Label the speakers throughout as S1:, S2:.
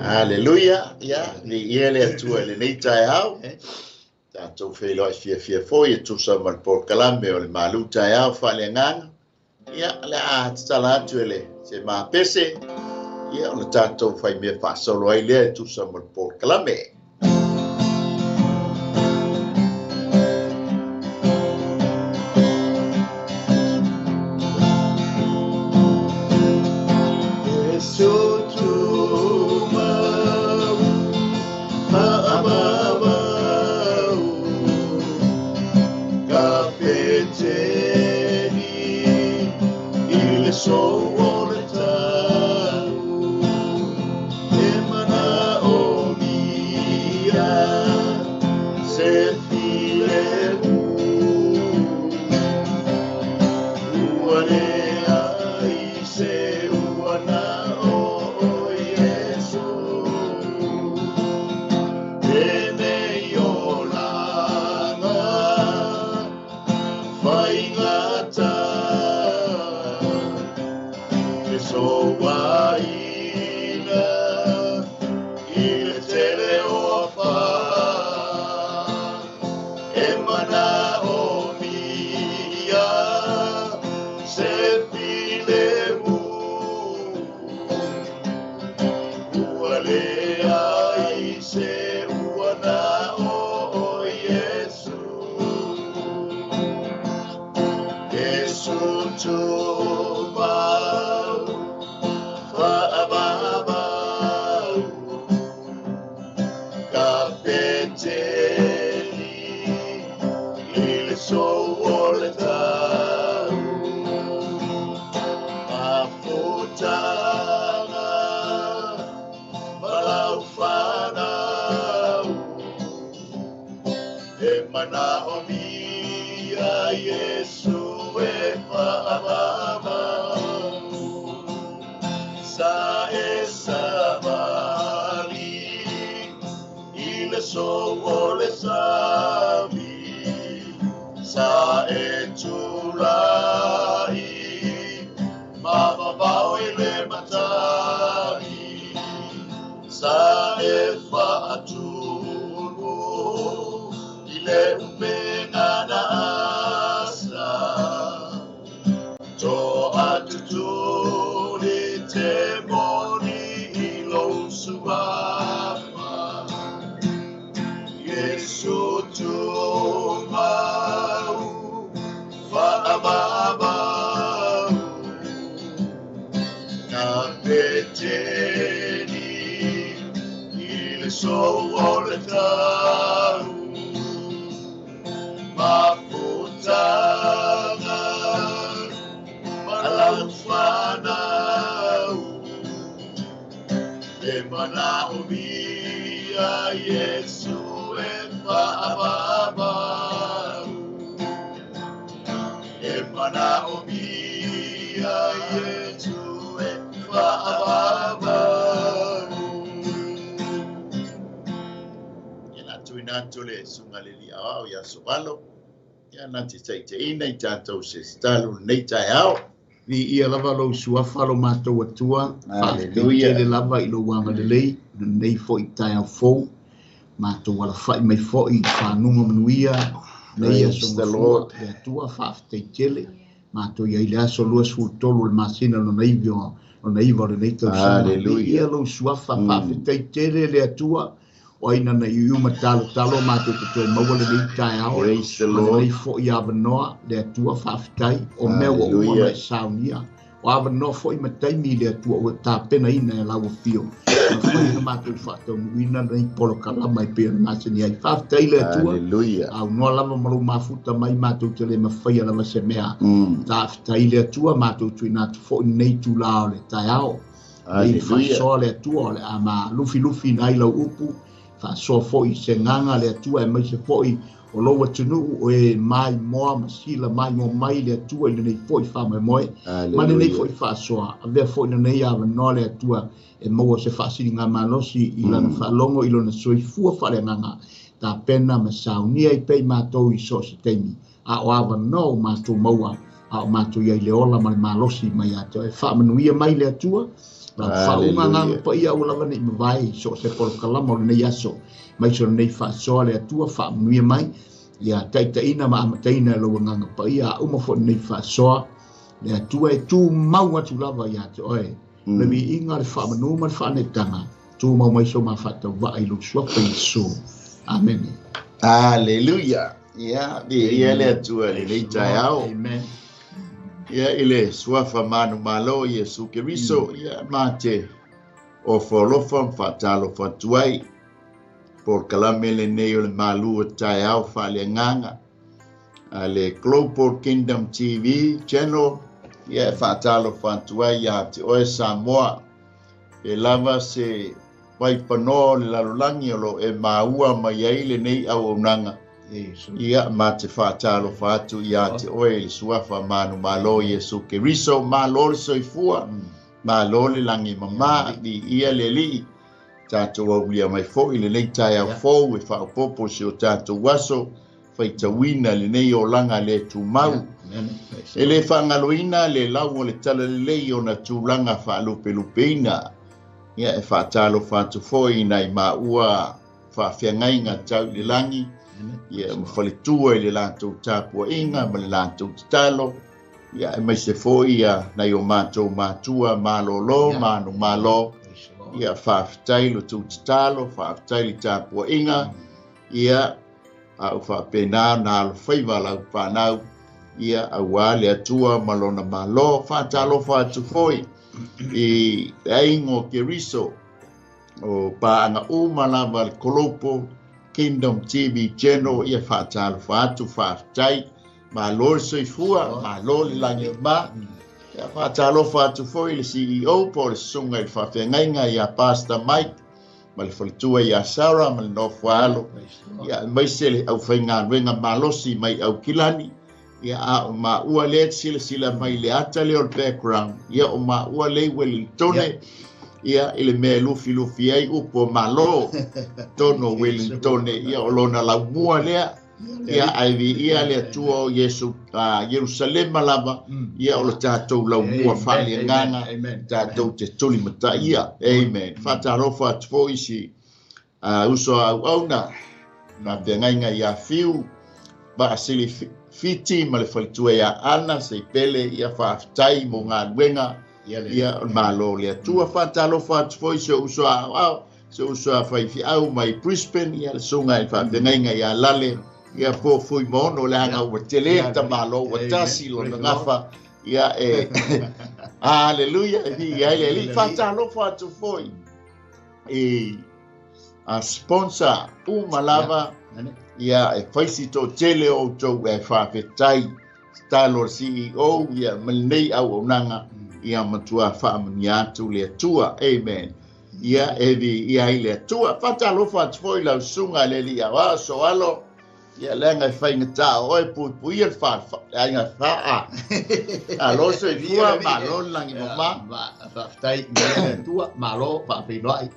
S1: Haleluya, ya, ni iele atua le nei tai au. Tātou whaeloi fia foi e tusa mal por kalame o le malu tai au whale nganga. Ia, le a tala atu ele, se maa pese. Ia, o le tātou whai mea whaasolo ai lea e tusa mal por kalame. Tole sungaleli au ya sowalo ya nati taite ina tatou se stalu nei tai au ni ia lava lo suafa lo matou atua haleluya le lava i lo wanga lei nei fo i tai au fo matou wala fai mai fo i whanunga manuia nei a songa le atua whafteitele matou ia ile aso lua suutolu le masina lo naivio o naiva le nei tau haleluya ia lo suafa whafteitele le atua oina na iu matalo matou te maua le tai au praise the lord nei fo ia vanoa le atua whaftai o mea ua ua mai saunia o avanoa fo i matai mi le atua ua tāpena ina e lau fio na fai na matou whatau nuina nei polo kalama i pia na masani ai whaftai le atua au noa lava maru mafuta mai matou te le mawhai lava se mea tāwhtai le atua matou tuina tu fo i nei tu lao le tai au nei whasoa le atua le ama lufi nai lau upu so foi se nganga le atua e mai se foi o loa tunu o e mai moa masila mai mo mai le atua i nei foi fa mai moi ma nei foi fa so ave foi nei ava no le atua e mo se fa sini nga manosi i lana fa longo i lona soi fua fa le nganga ta pena ma saunia i pei matou i so se temi a o ava no matou maua a o matou ia i le ola ma le malosi mai ato e fa manuia mai le atua Whaunga nganga pa ia ulawa ni mawai so se polo kalama o nei aso mai so nei whaasoa le atua whaamuia mai ia taitaina ma amataina lo nganga pa ia umafo nei whaasoa le atua e tū mau atu lava ia te oe le mi inga le whaamanu ma le whaanetanga tū mau mai so ma whatau wa ai lo sua pa iso amen Hallelujah ia ia le atua le nei tai au amen ia ile suafa manu malo Yesu Keriso ia mate o folofa fatalo fatuai por kalamele neo le malu tai au fale nganga ale Global Kingdom TV channel ia fatalo fatuai ia te oe Samoa e lava se pai pano le lalulangi o e maua mai ai le nei au onanga ia mate fatalo fatu ia te oe suafa manu malo Yesu Keriso malo le soifua malo le langi mama di ia le li tato au lia mai fo ile nei tai au fo e fa popo se o tato waso fai tawina le nei o langa le tu mau ele fangaloina le lau le tala le lei o na tu langa fa lupe lupeina ia e fatalo fatu fo ina i maua fa fiangainga tau le langi ia mafaletua i le latou tapuaʻiga ma le latou tatalo ia e mai se foʻi ia nai o matou matua malōlō manu malo ia faafetai lo tou tatalo faafetai le tapuaʻiga ia au faapena na alofai valau panau ia auā le atua ma lona malo faatalofa atu foʻi i le aiga o Keriso o paaga uma lava le kolopo Kingdom TV channel ia fatalo fatu fatai ma lor soifua ma lor langi ba ia fatalo fatu foi le CEO por sunga il fafenga ia Pastor Mike ma le faltua ia Sarah ma no falo ia mai sele au fainga venga malosi mai au kilani ia a ma ua le sila mai le ata le background ia o ma ua le Wellington ia ile me lufi ai upo malo tono Wellington ia olona la mua lea ia aivi ia le tuo Yesu Jerusalem lava ia o tatou la mua fali nganga tatou te tuli mata ia amen fatarofa tfoisi uso au na tengainga ia fiu ba asili fiti ma le faltua ia ana se pele ia faaftai mo ngā luenga ia malo le tua fatalo fat foi se uso fai fi au mai Brisbane ia sunga i fa denga ia lale ia po foi mono le anga o tele ta malo o tasi lo ngafa ia haleluya ia le fatalo fat foi a sponsor malava ia faisi to tele o to fa fetai stalo CEO ia menei au onanga ia matua whaamani atu le atua, amen. Ia evi ia i le atua, whatalo whatfoi lau sunga le li awa so alo, ia lenga whainga tā oi pui al whainga whaa. Alo so i fua, ma lo langi mama. Whaftai le atua, ma lo whawhinoi,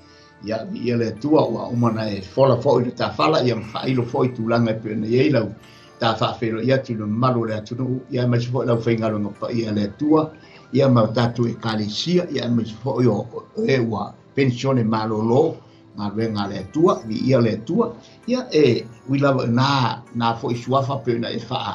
S1: ia i le atua ua umana e whola fōi le tā whala, ia mwhailo fōi tūlanga e pēne i lau, tā whawhelo ia tūna maru le atunu, ia mai se fōi lau whaingaro ngapa ia le atua, ia ma tatu e kalesia ia ma fo yo e wa pensione malolo ma venga le tua vi ia le tua ia we love na fo isuafa pe na e fa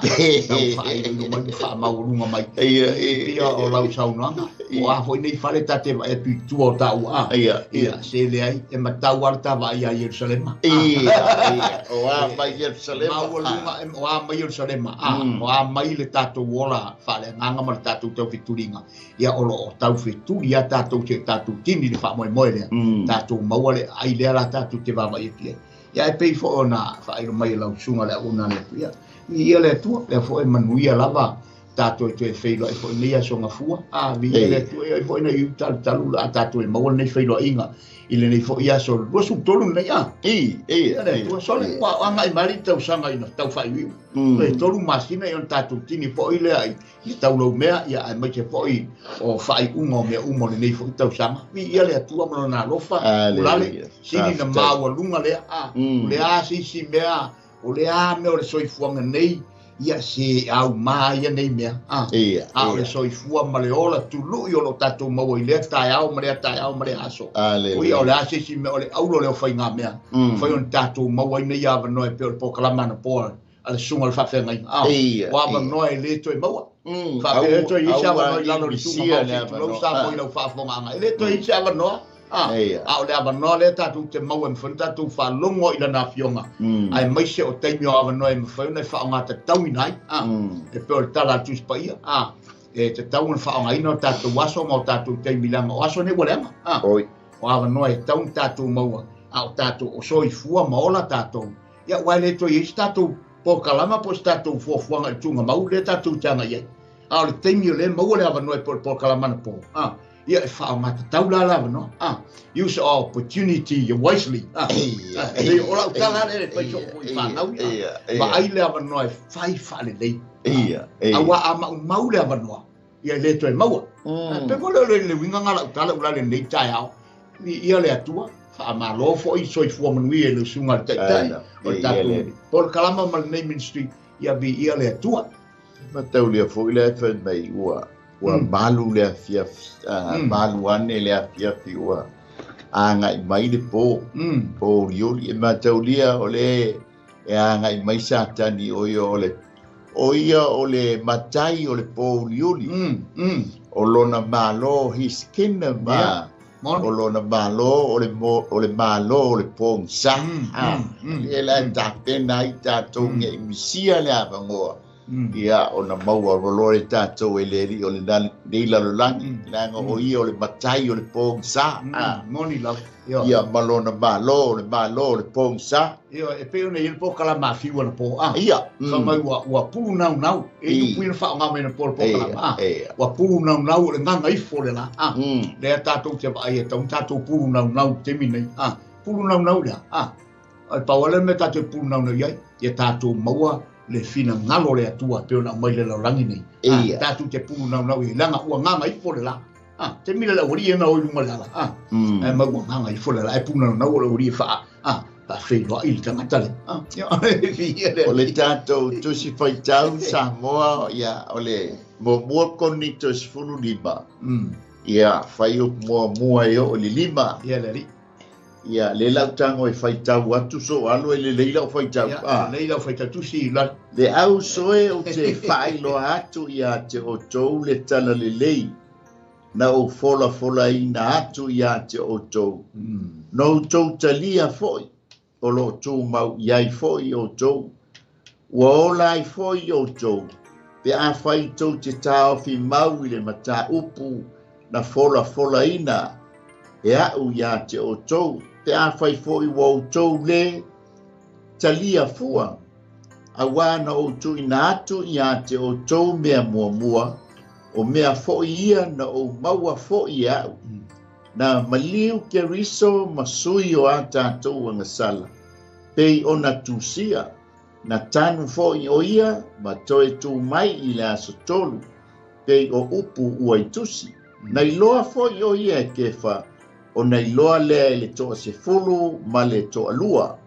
S1: no mai fa ma urunga mai ia o lau saunanga o a fo nei fale tate e pitu o ta wa ia se le ai e ma ta warta va ia Jerusalem ia o a mai Jerusalem ma urunga o a mai Jerusalem o a mai le tatu wola fale nganga ma tatu te fituringa ia o lo tau fituri ia tatu te tatu tini le fa mo le tatu mawale ai le ala tatu te va vai pie ia e pei fo ona fa ai mai lau sunga le una le ia le tu le fo e manuia lava tatu te feilo e fo lia songa fua vi le tu e fo na yu talu la tatu e mawale nei feilo inga ile nei fo ia so lo su tolu nei le tu so le wa anga i mari tau sanga ina tau fa yu le tolu masina yon tatu tini fo ile ai i tau lo mea ia ai mai te fo i o fa i ungo me umo nei fo tau sanga vi ia le tu mo na lofa ulale sini na mawa lunga le le a si mea o le a me o le soifuanga nei ia se au mai nei mea a le soifua ma le ola tulu i o lo tatou maua i lea tae au ma le aso o ia o le ase si me o le aulo le o whainga mea whai on tatou maua i nei awa noe pe o le pokalama na poa a le sunga le whawhengai o awa noe le toi maua whape e toi isi awa noe lalo le sunga mau si tulau sa moi lau whaafonga anga le toi isi awa noa a o le awa noa le tatou te maua me whanu tatou whalongo i lana fionga ai maise o teimi o awa noe me whanu nei whaonga te tau inai e pe o le tala atu spaia e te tau na whaonga ina o tatou waso ma o tatou teimi langa o aso ne walenga o awa noe e tau tatou maua a o tatou o soi fua ma ola tatou ia wai le toi isi tatou po kalama po tatou fuafuanga i tunga mau le tatou tanga iai a o le teimi o le maua le awa noe po kalama na po ia e whaonga te tau la lawa no use opportunity wisely e o lau tala le pai soko i whanau ma ai le awa noe whai whale lei a wa a mau le awa noa ia le toi maua pe mo le winga ngala utala ula le nei tai au ia le atua wha ma lo fo i soi fua manui e le sunga le tai o tatou por kalama ma le nei ministry ia bi ia le atua
S2: ma tau lia fo i le whain mai ua malu le fia malu ane le fia ua anga i mai le po rioli e mataulia o le e anga i mai satani o ia o le matai o le po rioli o lona malo his kingdom o lona malo o le malo o le po ngsa e la tapena i tatou nge misia le avangoa ia o na maua rolore tatou e le ri o le nei lalolangi langa o ia o le matai o le pongsa
S1: moni lau
S2: ia malona malo o le pongsa
S1: ia e pe ona il po kala mafiu na po
S2: ia
S1: sa mai wa pulu nau e tu pina fa nga me na po kala wa pulu nau le nganga i fo le la le tatou te vai e tatou pulu nau te minei pulu nau ya ai pawale me tatou pulu nau ia ia tatou maua le fina ngalo le atua pe ona mai le langi nei tatu te pu na i langa ua nganga i fole la te mila la ori na o lu mala e ma ua nganga i fole la e pu na o ori fa pa fe lo il tanga tale
S2: o le tatou tu si fai tau sa moa ia o le mo konito si fulu lima ia fai o mua o le lima
S1: ia le ri
S2: ia le lau tango e fai tau atu so alo e le leila o fai tau
S1: leila o fai tau si la
S2: le au soe o te fai lo atu ia te o tou le tala le lei na o fola ina atu ia te o tou no tou talia foi o lo tou mau iai foi o tou ua ola i foi o tou pe a fai tou te tau fi mau i le mata upu na fola ina e au ia te o tou te a fai foi wo tou le talia fua a wana o tou ina atu ia te o tou mea mua o mea foi ia na o maua foi au na maliu ke riso masui o a tātou angasala pei o na tusia na tanu foi o ia ma toe tu mai i le aso tolu pei o upu ua i tusi na iloa foi o ia e kefa o nei loa lea le toa se fulu ma le toa lua.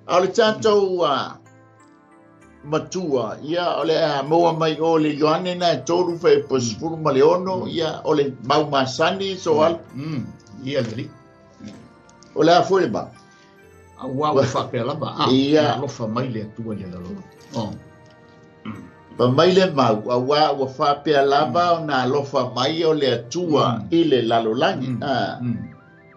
S2: A le tātou matua, ia o le moa mai o le Ioane na e tōru whai po se fulu ma le ono, ia o le mau masani so al.
S1: Ia le ri.
S2: O le a fwere ba.
S1: A wau whakea laba. Ia. Lofa mai le atua ni la loa.
S2: Pa mai le mau, a wā ua whapea lava o nā lofa mai o le atua i le lalolangi.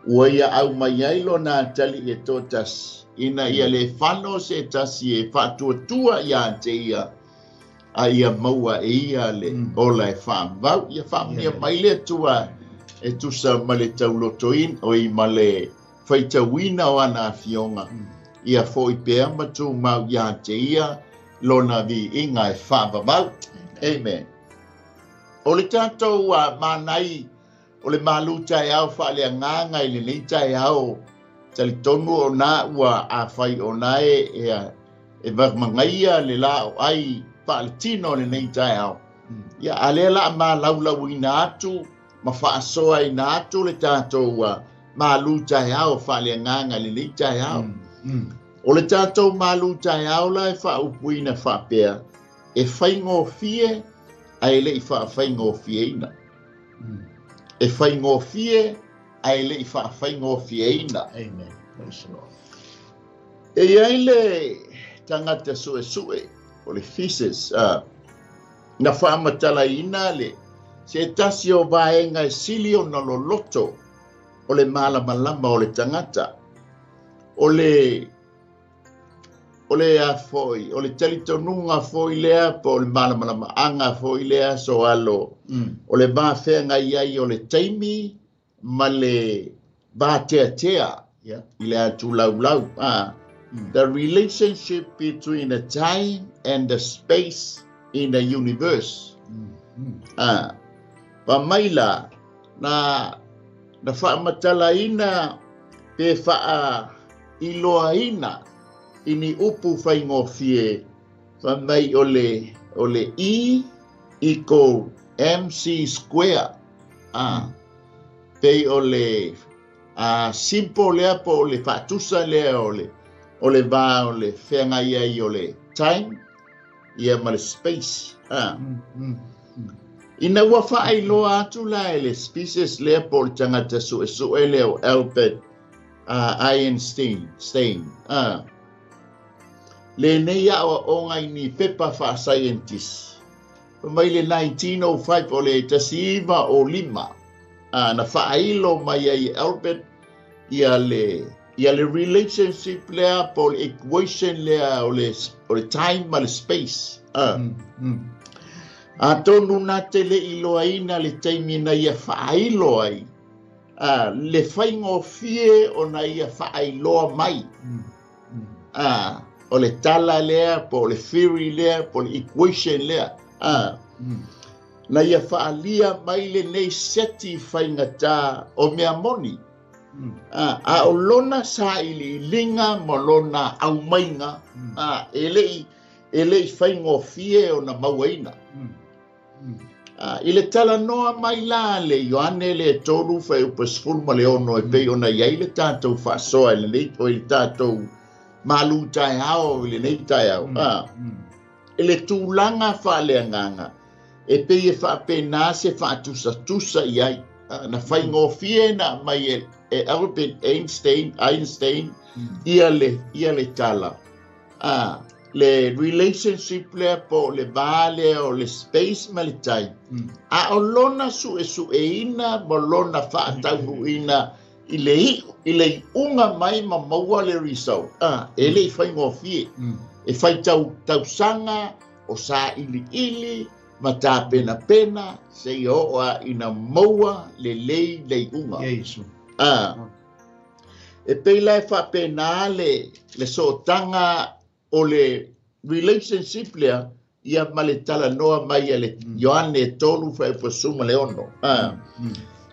S2: Ua ia au mai ailo nā tali e tō tasi. Ina ia le whano se tasi e whātua ia te ia. A ia maua e ia le ola e whamvau. Ia whamia mai le atua e tusa ma le taulotoin o i ma le whaitawina o ana fionga. Ia fo i pēa matu mau ia te ia. Lona vi inga e whaavavau. Amen. O le tātou mānai, o le mālu tai au whaalea nganga i le nei tai au, tali tonu o nā ua a whai o nae e wakamangaia le la o ai whaale tino le nei tai au. Ia alea la mā laulau i nā atu, ma whaasoa i nā atu le tātou mālu tai au whaalea nganga i le nei tai au. O le tātou malu tai aula e whaupuina whapea, e whaingofie, ai le i whaingofie ina. E whaingofie, ai le i whaingofie ina.
S1: Amen. Praise the Lord.
S2: E ai le tangata sue, o le thesis, na whaamatala ina le, se tasi o vaenga e sili o na loloto, o le malamalama o le tangata, o le a foi, o le talitonunga foi lea, po le malamalama anga foi lea so alo, o le mawhenga iai o le taimi, ma le tea, i le atu lau. The relationship between the time and the space in the universe. Pa maila na whaamatala ina pe wha iloa ina ini upu whaingofie pa mai o le E equal MC square. Pe o le simple lea po o le whaatusa lea o le whenga iai o le time ia ma le space. Ina ua whaailoa atu la e le species lea po le tangata sue lea o Albert Einstein. Le nei awa o ngai ni pepa wha scientist. Mai le 1905 o le tasiiva o lima. Na whaailo mai ai Albert ia le relationship lea po le equation lea o le time ma le space. Tonu na te le iloaina le taimina ia whaailo ai. Le whaingofie o na ia whaailoa mai. O le tala lea, po le theory lea, po le equation lea. Na ia whaalia mai le nei seti whaingata o mea moni. A o lona sa ili linga mo lona au mainga. E lei whaingofie o na mauaina. I le tala noa mai la le Ioane le tolu whai upasfulu ma le ono e pei ona iai le tātou whasoa le nei o le tātou malu tai hao le nei tai hao. E le tūlanga whaaleanganga e pei e whaapena se whaatusa iai na whaingofie na mai e Albert Einstein ia le tala. Le relationship le po le vale o le space ma le time. A o lona su e ina mo lona whaatau ina i le unga mai ma maua le risau. E le whaingofie. E whai tau sanga o sa ili ma tā pena se i oa ina maua le unga.
S1: Yesu.
S2: E peila e whapena le sotanga o le relationship lea ia ma le tala noa mai le Ioane tolu whai pasuma le ono.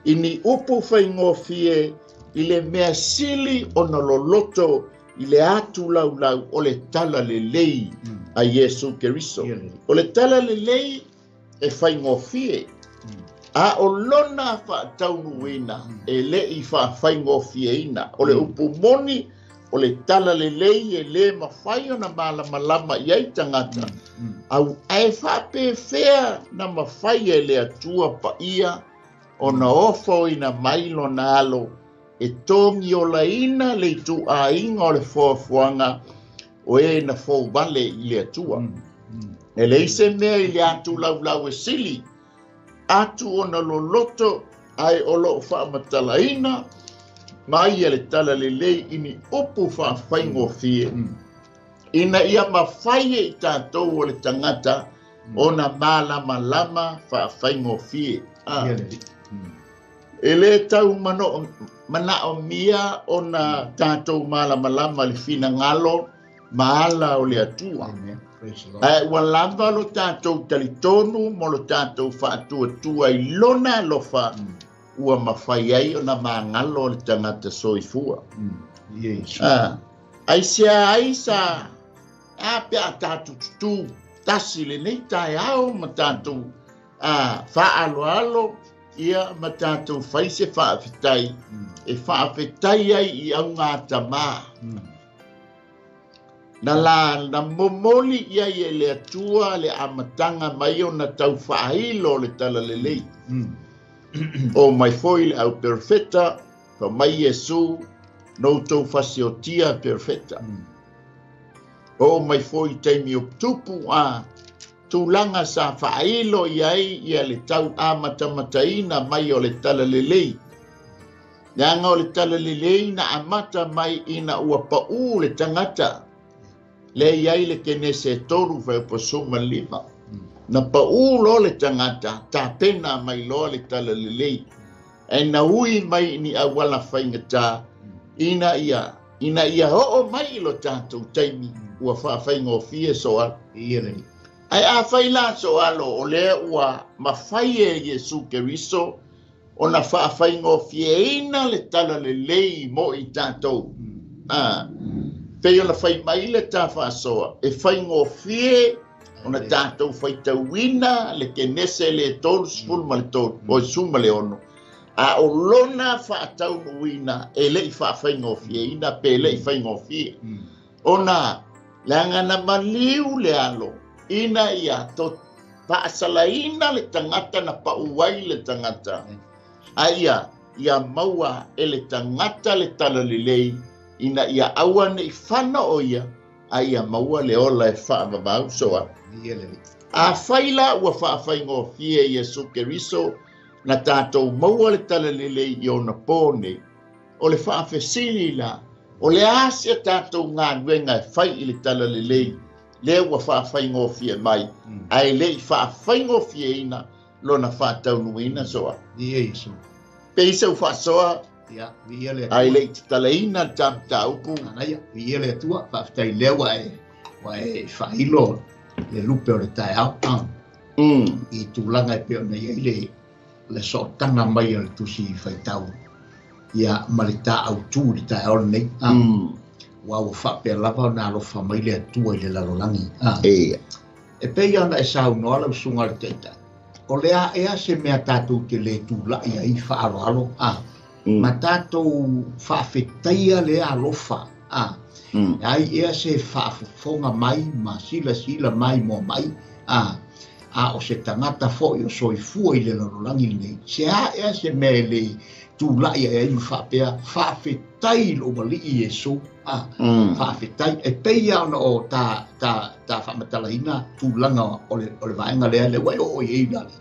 S2: Ini upu whaingofie i le mea sili o na loloto i le atu lau o le tala le lei a Yesu Keriso. O le tala le lei e whaingofie. A o lona whaataunuina e le i whaingofie ina. O le upu moni o le tala le lei e le mawhai o na malama iai tangata. Au ai whape whea na mawhai e le atua pa ia o na ofo ina mailo na alo e tongi o la ina le tu a inga o le fuafuanga o e na fō vale i le atua. E le ise mea i le atu lau e sili. Atu o na loloto ai o lo whaamatala ina mai e le tala le lei ini upu whaingofie. Ina ia mawhai e tātou o le tangata o na malama whaingofie. E le tau mana o mia o na tātou malama le fina ngalo maala o le atua. Ua lava lo tātou talitonu mo lo tātou whaatua i lona lofa ua mawhai ai o na maangalo o le tangata soifua. Ai sea ai sa pia tātou tutu tasi le nei tai au ma tātou whaaloalo ia ma tātou whaise whaafetai e whaafetai ai i au ngā tamā. na momoli ia i le atua le amatanga mai o na tau whaahilo le tala le lei. O mai foi le au perfecta, pa mai Yesu, no tau fasiotia perfecta. O mai foi taimi o tupu a tūlanga sa whaahilo iai ia le tau amatamataina mai o le tala le lei. Nganga o le tala le lei na amata mai ina ua pau le tangata. Le iai le kene se toru vai posuma lima. Na pau lo le tangata, ta pena mai lo le tala le lei. E na ui mai ni awala whaingata, ina ia ho mai lo tātou taimi, ua whaafai ngofie soal. Ai a whaila soalo o lea ua mawhai e Yesu Keriso, o na whaafai ngofie ina le tala le lei mo i tātou. Pei o na whai mai le tā whaasoa, e whai ngofie, o na tātou whai tauina, le kenese le tolu sfulu ma le tolu, o suma le ono. A o lona whaatau nuina, e lei whaafai ngofie, ina pe lei whai ngofie. O na, leanga na maliu le alo, ina ia to paasalaina le tangata na pauai le tangata. Aia, ia maua e le tangata le tala le lei, ina ia aua nei whana o ia, aia maua le ola e whaamamau soa. A whaila ua whaafai ngofie Yesu Keriso, na tātou maua le tala le lei i ona pōne, o le whaafesili la, o le asia tātou ngā nuenga e whai i le tala le lei, le ua whaafai ngofie mai, ai lei whaafai ngofie ina, lo na whaatau nuina soa. Peisa u whaasoa, ai lei tala ina tam taupu.
S3: Ia le atua, whaaftai lewa e whailo le lupe o le tae au. I tūlanga e peo nei ei le so tanga mai o le tusi i whaitau. Ia malita au tū le tae au nei. Wau whapea lava na alofa mai le atua i le lalolangi. E pei ana e sau noa lau sunga le teita. O lea ea se mea tātou te le tūlai ai whaaro alo. Ma tātou whaafetaia le alofa. Ai ea se whaafofonga mai, ma sila mai mo mai. O se tangata fo i o soifua i le lalolangi nei. Se a ea se mea le tūlai ai whapea whaafetai lo mali i Yesu. Whaafetai e peia ona o tā whamatalaina tūlanga o le vaenga lea le wai o i eidale.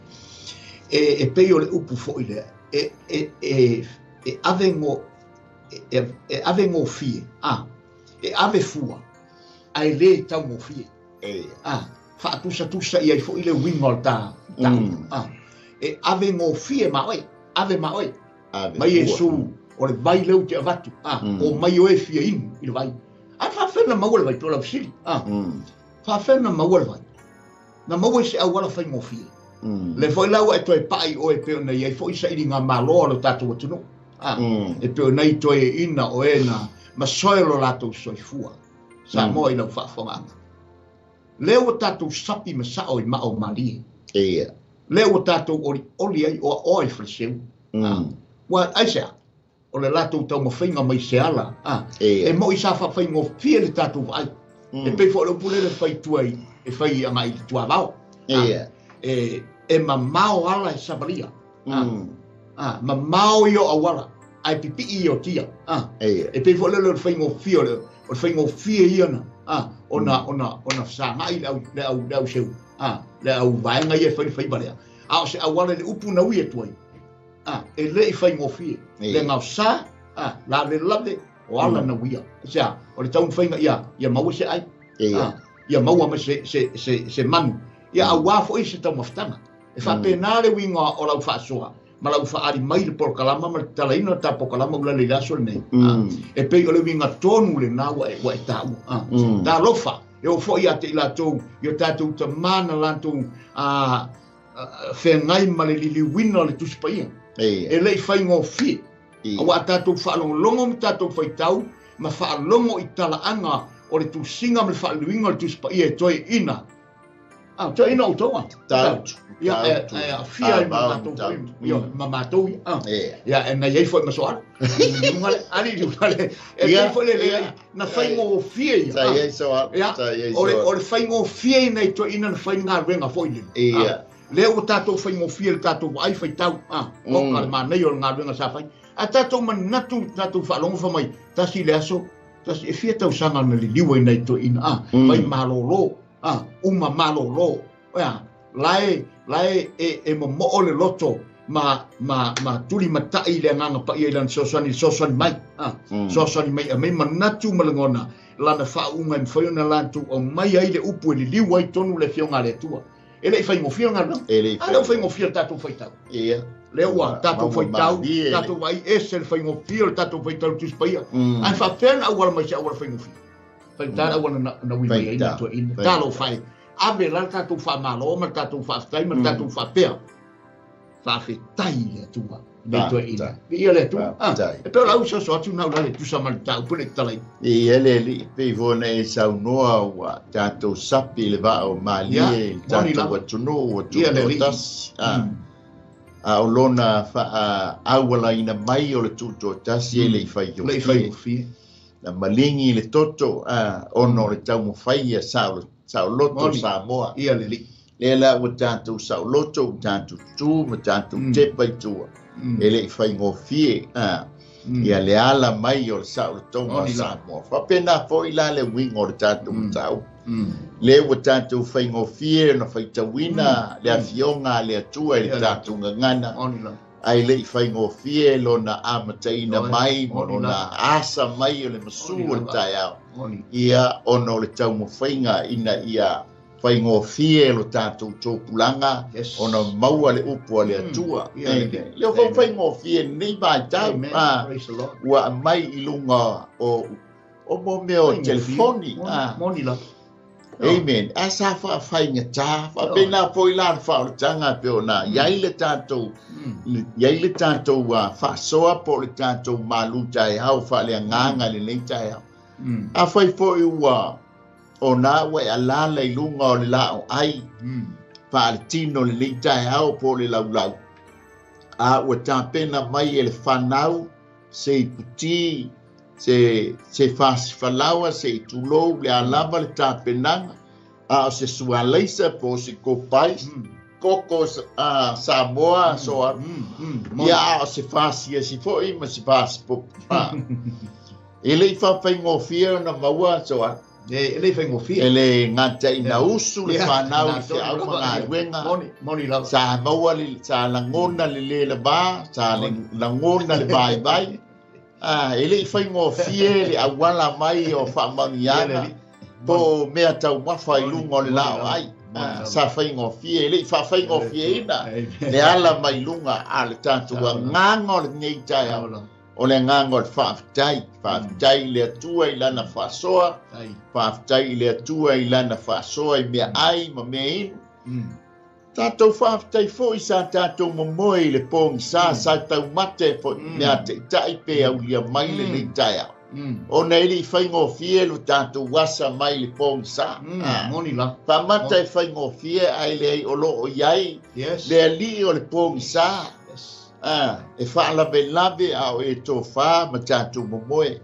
S3: E pei o le upu fo i lea. E ave ngō fie. E ave fua. Ai le tau ngō fie. Whaatusa i ai fo i le winga o tā. E ave ngō fie ma oi. Ave ma oi. Mai Yesu o le vai leu te avatu. O mai o e fie inu i le vai. Ai whawhena maua le vai tola visiri. Whawhena maua le vai. Na maua se awala whai ngō fie. Le foi lau e toi pai o e peo nei, e foi sa iri ngā māloa lo tātou atunu. E peo nei toi e ina o e na masoelo lātou soifua. Sa moa i lau whaafonga. Leo o tātou sapi masao i mao malie. Leo o tātou oli ai o oi freseu. Wa aisea, o le lātou tau mawhinga mai se ala. E mo i sa whawhinga o fie le tātou vai. E pei fo lau pule le whai tuai, e whai anga i tua vau. E mamao ala e sabaria. Ma mao i o awala. Ai pipi i o tia. E pei fo lelo le whaingo fia le. O le whaingo fia i ana. Ona whangai le au seu. Le au vaenga i e whai barea. O se awala le upu na ui e tuai. E le i whaingo fia. Le ngau sa. La le lave. O ala na uia. Sea, o le taun whainga ia maua se ai. Ia maua ma se manu. Ia a wafo i se tau maftanga. E whapena le winga o lau whaasoa. Ma lau whaari mai le porkalama, ma le talaina ta porkalama ula le laso le nei. E pei o le winga tonu le nā wa e tau. Tā lofa, e o fo i ate i lātou, i o tātou ta mana lātou whengai ma le lili wina le tuspaia. E lei whaingo fie. Awa tātou whaalongo mi tātou whaitau, ma whaalongo i talaanga o le tusinga ma le whaaluinga le tuspaia e toi ina. Cho ina o toa.
S2: Tau.
S3: Ya fia ma to yo ma to ya na ye foi ma soal. Ali du vale. E foi le na fai mo fia.
S2: Sa ye soal.
S3: Sa ye soal. O fai mo fia na to ina fai nga renga foi le. Le o tato fai mo fia tato ai fai tau. O ka ma nei o nga renga sa fai. A tato man tato fa long fa mai. Ta si le aso. Ta si fia tau sanga na li liwe na to ina. Fai malolo. Uma malolo. Ya. Lai e mo ole loto ma tuli matai le nganga pa ia lan sosani mai sosani mai manatu malangona lana fa unga foi na lantu o mai ai le upu le liwai tonu le fionga le tua ele fai mo fionga no ele fai mo fiel tatu foi tau ia le wa tatu foi tau tatu vai esse fai mo fiel tatu foi tau tu spaia ai fa pena agora mai agora fai mo fiel fai tau agora na wi mai na to in talo fai ave la tatu fa malo ma tatu fa stai ma tatu fa pea fa fe tai le tua de to ina ia le tua to la uso so tu na le tu sa mal tau pule talai
S2: e ele li pe vone sa noa wa tatu sapi le va o mali tatu wa tuno wa tu tas a olona fa awala ina mai o le tu tas ele fai yo na malingi le toto ono le tau mo fai sao loto Samoa
S3: ia le
S2: la o tanto sao loto tanto tu ma tanto te pai tu ele fai ngofie ia le ala mai o sao loto Samoa fa pena foi la le wingo tanto tau le o tanto fai ngofie no fai tawina le afionga le atua le tanto ngana ai le fai ngofie lo na amataina mai mo na asa mai o le masu o taiao ia ono le tau mo fainga ina ia fai ngofie lo tatou tōpulanga ono maua le upu le atua leo fai ngofie nei mai tau ua mai ilunga o mo meo telefoni Amen. Asa fa fai ngata fa pena foi la fa o tanga pe ona yai le tato wa fa soa po le tato malu tai hau fa le nganga le nei tai a fai foi wa ona wa ala le lunga o le la ai fa le tino le nei tai hau po le lau a o ta pena mai ele fanau se puti se fas falawa se tulo le alava le tapenanga a se sualaisa po se kopai koko Samoa so ya se fas ye si foi ma se fas po ele fa ngofia na maua so
S3: ele fa ngofia
S2: ele ngata ina usu le fanau se au mga wenga
S3: moni la
S2: sa maua li sa langona le ba sa langona le bai ele fai ngofie le awala mai o fa maniana po mea tau mawhai lunga le lao ai sa fai ngofie ele fai ngofie ina le ala mai lunga a le tātua nganga le ngei tai o le nganga le whaafitai le atua i lana whaasoa whaafitai le atua i lana whaasoa i mea ai ma mea inu tātou whaafitai fo i sa tātou momoe i le pōngi sa tau mate fo mea te tai pe au lia mai le nei tai au o nei li fai ngofie lo tātou wasa mai le pōngi sa
S3: moni la
S2: whamata e fai ngofie ai le o lo o iai le ali o le pōngi sa e whaalabe au e tō wha ma tātou momoe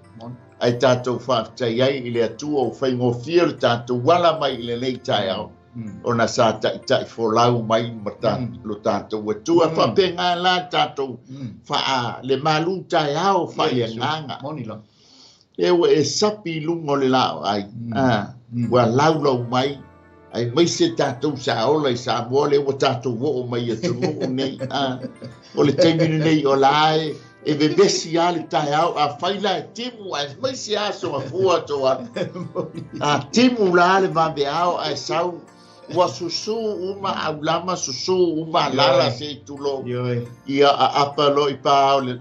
S2: ai tātou whaafitai ai i le atua o fai ngofie lo tātou wala mai i le nei tai au ona sa tai folau mai mata lo tanto wetua fa penga la tato fa le malu tai ao fa ia nganga e sapi lungo le la ai wa laulo mai ai mai se tato sa ola sa mole o tato wo mai e tu nei o le temi nei o lai e bebesi ali tai ao a faila timu ai mai se aso a fua to a timu la le va be ao ai sau wa susu uma aulama susu uma lala se tulo ia apalo i pa ole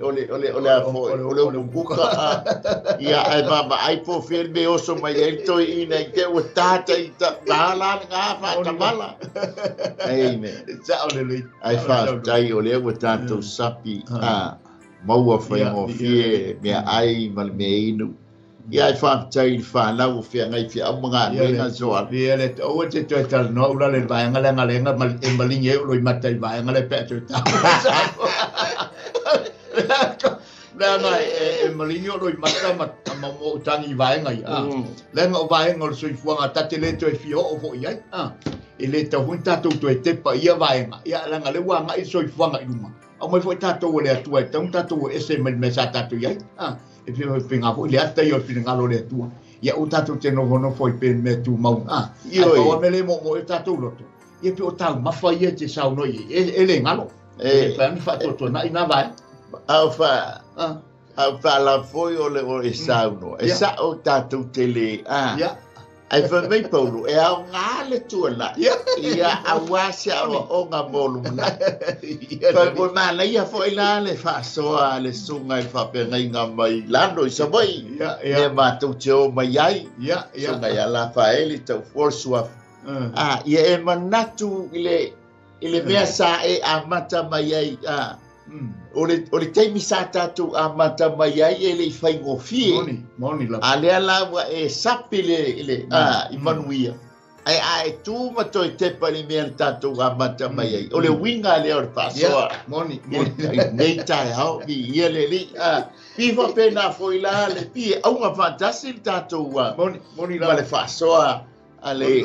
S2: buka ia ai baba ai po firme oso mai elto ina ke o tata i ta bala nga fa tamala amen
S3: sa ole
S2: ai fa dai ole o tanto sapi maua fai ngofie mea ai mal me inu ia e whaatai i whanau whia ngai whia au mga luenga soa.
S3: Ia le o te toi tala no ula le vaenga le ngalenga e malingi e uloi matai vaenga le pētua tau. Lenga e malingi o uloi matai ma mo tangi vaenga i. Lenga o vaenga o le soifuanga tate le toi fio o fo iai. E le tau hui tātou toi tepa ia vaenga. Ia lenga le wanga i soifuanga i luma. Au mai fo tātou o le atua e tau tātou o ese me sa tātou iai. E pinga fo le ata i o pinga le atua. Ia o tātou te noho fo i pen me tu mau. Ia o me le mo e tātou loto. Ia pe o tau mawhai e te sau no i. E le ngalo. E pani whatoto na ina vai.
S2: Au wha la foi o le o e sau no. E sa o tātou te le. Ia. Ai fa mei Paulo e au ngā le tuana. Ia awasia o ngā molu muna. Fa ko mana ia fo ila le fa soa le sunga i fa pe ngai ngā mai lando i savai. E ma tu te o mai ai. Sunga ia la fa eli tau forsua. Ia e manatu ile mea sa e amata mai ai. O le teimi sa tātou amata mai ai e le i whai ngofie.
S3: Moni la.
S2: A lea lawa e sapi i manuia. Ai tū mato i tepa ni mea tātou amata mai ai. O le winga lea o le whasoa.
S3: Moni.
S2: Nei tai hao, ki ia le li. Piwa pēnā fwoi la le pie. Au ngā fantasi le tātou wa.
S3: Moni la.
S2: Ma le whasoa. A le...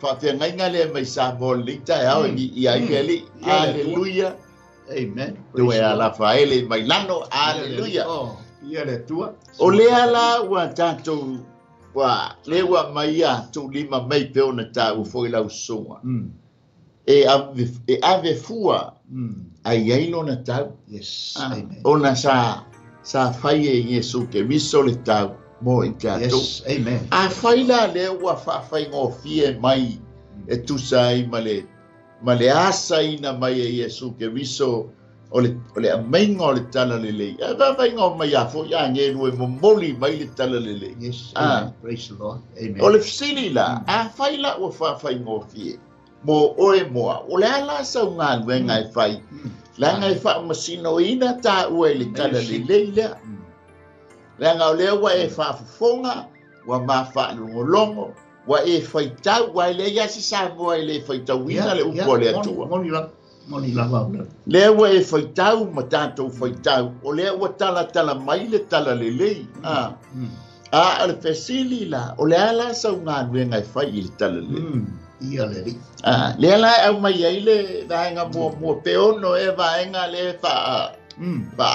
S2: Whawhia ngai ngā lea mai sa mo li tai hao i ai ke li. Alleluia.
S3: Amen.
S2: Tu e ala faele mai lano, aleluia.
S3: Ia le tua.
S2: O lea la ua tātou, le ua mai a tu lima mai peo na tā ufoi lau sunga. E ave fua, ai ailo na tau.
S3: Yes, amen.
S2: O na sa fai e Yesu ke miso le tau, mo i tātou.
S3: Yes, amen.
S2: A faila le ua whawhai ngō fie mai, e tusai ma le asa ina mai e Yesu ke riso o le amainga o le tala lelei. E vavainga o mai afo ia ngelu e momoli mai le tala lelei.
S3: Yes, amen. Praise the Lord. Amen.
S2: O le fisili la, a whaila ua whawhai ngō fie. Mo oe moa, o le ala sau ngā luenga e whai. La ngai wha masino ina tā ua le tala lelei lea. La ngā o lea ua e whaafufonga, ua maa whaalongolongo. Wa e whaitau, wa le yasi sa moa e le whaitau ina le upo le atua.
S3: Moni la wau.
S2: Lea wa e whaitau, ma tātou whaitau, o lea wa tala mai le tala le lei. A le fesili la, o lea la sau ngā nuenga e whai i le tala le.
S3: Ia le ri.
S2: Lea la au mai ai le vaenga mua peono e vaenga le wha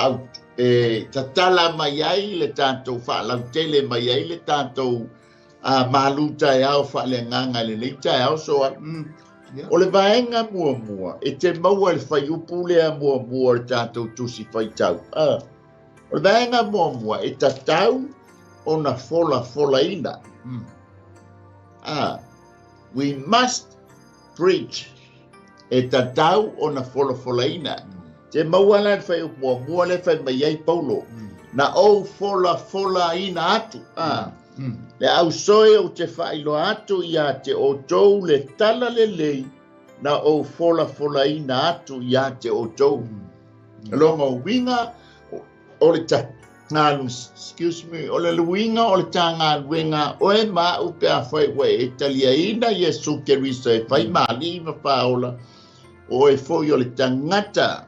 S2: au. E tatala mai ai le tātou wha lautele mai ai le tātou maluta e au wha le nganga le leita e au soa. O le vaenga mua, e te maua le whai upu lea mua le tātou tusi whaitau. O le vaenga mua, e tatau o na fola ina. We must preach. E tatau o na fola ina. Te maua le whai upu mua le whai mai ai Paulo. Na o fola ina atu. Le au soe o te whailo atu ia te o tou le tala le lei na o fola ina atu ia te o tou. Longa o winga o le ta ngalu, excuse me, o le winga o le ta ngaluenga o e ma upe a whai wai e talia ina Yesu Keriso e whai maali ma whaola o e foi o le tangata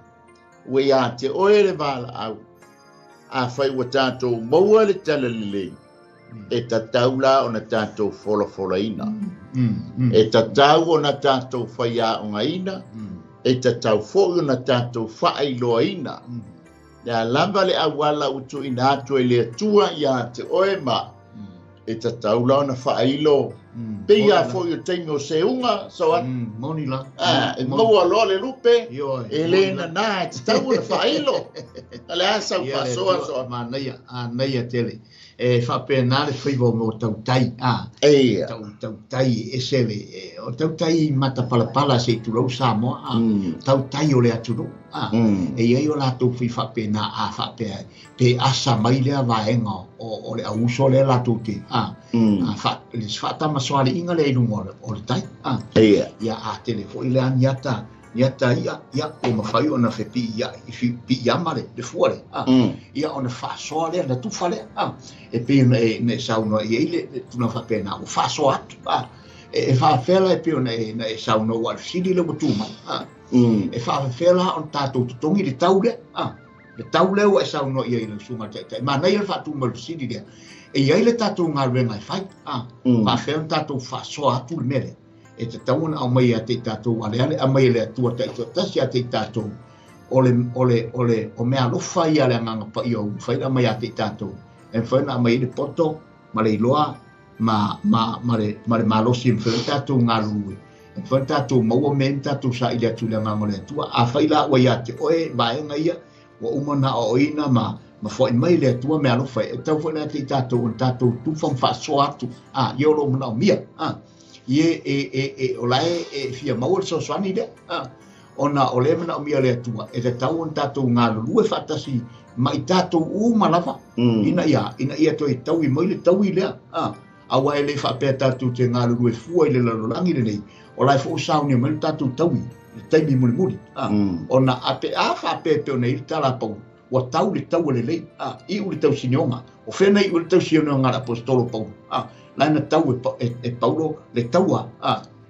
S2: we a te oe le vala au a whai wa tātou maua le tala le lei. E tatau la o na tātou fola ina. E tatau o na tātou whaia o ngā ina. E tatau fōi o na tātou whaailoa ina. Ia lamba le awala utu ina atu e le atua ia te oe ma. E tatau la o na whaailo. Pea fōi o teimi o se unga.
S3: Moni la.
S2: E maua loa le lupe. E le na nā e tatau o na whaailo. Ale asa u whasoa soa.
S3: Ma neia tele. E whapea nā le whaivo mo tautai. Tautai e sele. O tautai mata palapala se turau Samoa. Tautai o le aturu. E iei o lātou whapea nā a whapea. Pe asa mai lea vaenga o le auso le lātou te. Le whatama soare inga le ilunga o le tai. Ia a tele fo i le aniata. ia ta ia o mafai ona fe pi ia i pi ia mare de fuare ia ona fa so le na tu fale e pe ne sau no ia ile tu na fa pena o fa so atu e fa fela e pe ona e sau no wa sidi le tu ma e fa fela on tato tongi de taule le taule o e sau no ia ile sunga te ma nei fa tu mal sidi de e ia ile tato nga renga fai fa fela tato fa so atu le mere e te tauna au mai a te tātou ale a mai le tua tasi a te tātou o mea lofa i ale nganga pa i au whaira mai a te tātou e whaina mai le poto ma le iloa ma le malosi e whaina tātou ngā rui e whaina tātou maua men tātou sa i le atu le nganga le tua a whaila ua i a te oe vaenga ia wa umana o oina ma whain mai le tua mea lofa e tau whaina te tātou on tātou tufam wha so atu i olo mana o mia ye o lai e fia mau so swani de ona o le mana o mia le tua e te tau on tatou ngā lulu e whatasi mai tatou u malava ina ia to e tau i mai le tau i lea awa e le whapea tatou te ngā lulu e fua i le lalolangi le nei o lai fo sauni mai tatou tau i le taimi muli muli ona ape a whapea te o nei tala pau wa tau le tau le lei i u le tau sinionga o whenei u le tau sinionga ngā apostolo pau lana tau e Paulo le taua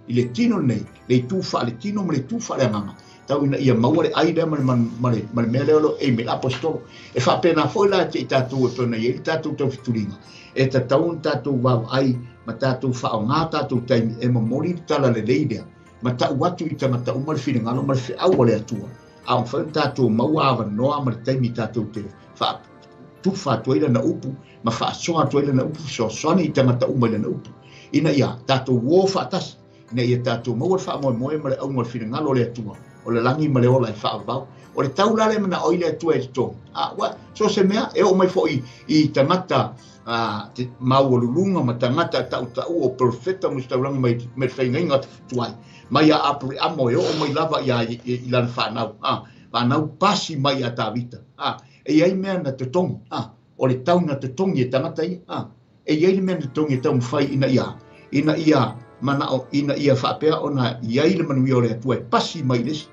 S3: i le tino nei le tufa le tino ma le tufa le nganga tau ina ia maua le aida ma le mea leolo e me apostolo e fa pena foi la te tatu e pena i tatu tau fituringa e ta tau tatu wau ai ma tatu fa o ngā tatu taimi e mamori tala le leidea ma tau watu i tangata umar fina ngalo ma le fi awa le atua a un whain tatu maua awa noa ma le taimi tatu te fa tufa tuaila na upu ma fa soa tuaila na upu so soni tangata umaila na upu ina ia tatu wo fa tas ina ia tatu mo fa mo ma le au mo fina ngalo le atua o le langi ma le ola i fa ba o le taula le mana oile atua e to wa so se mea e o mai fo i tangata te mau lulunga ma tangata tau o profeta mustaurang mai me whainga tuai mai a apri amo e o mai lava i lan whanau whanau pasi mai a tawita e ai mea na te tongi o le tau na te tongi e tangata i e ai mea na te tongi e tau mwhai ina ia mana o ina ia whapea ona iai le manuia o le atua e pasi mai lesi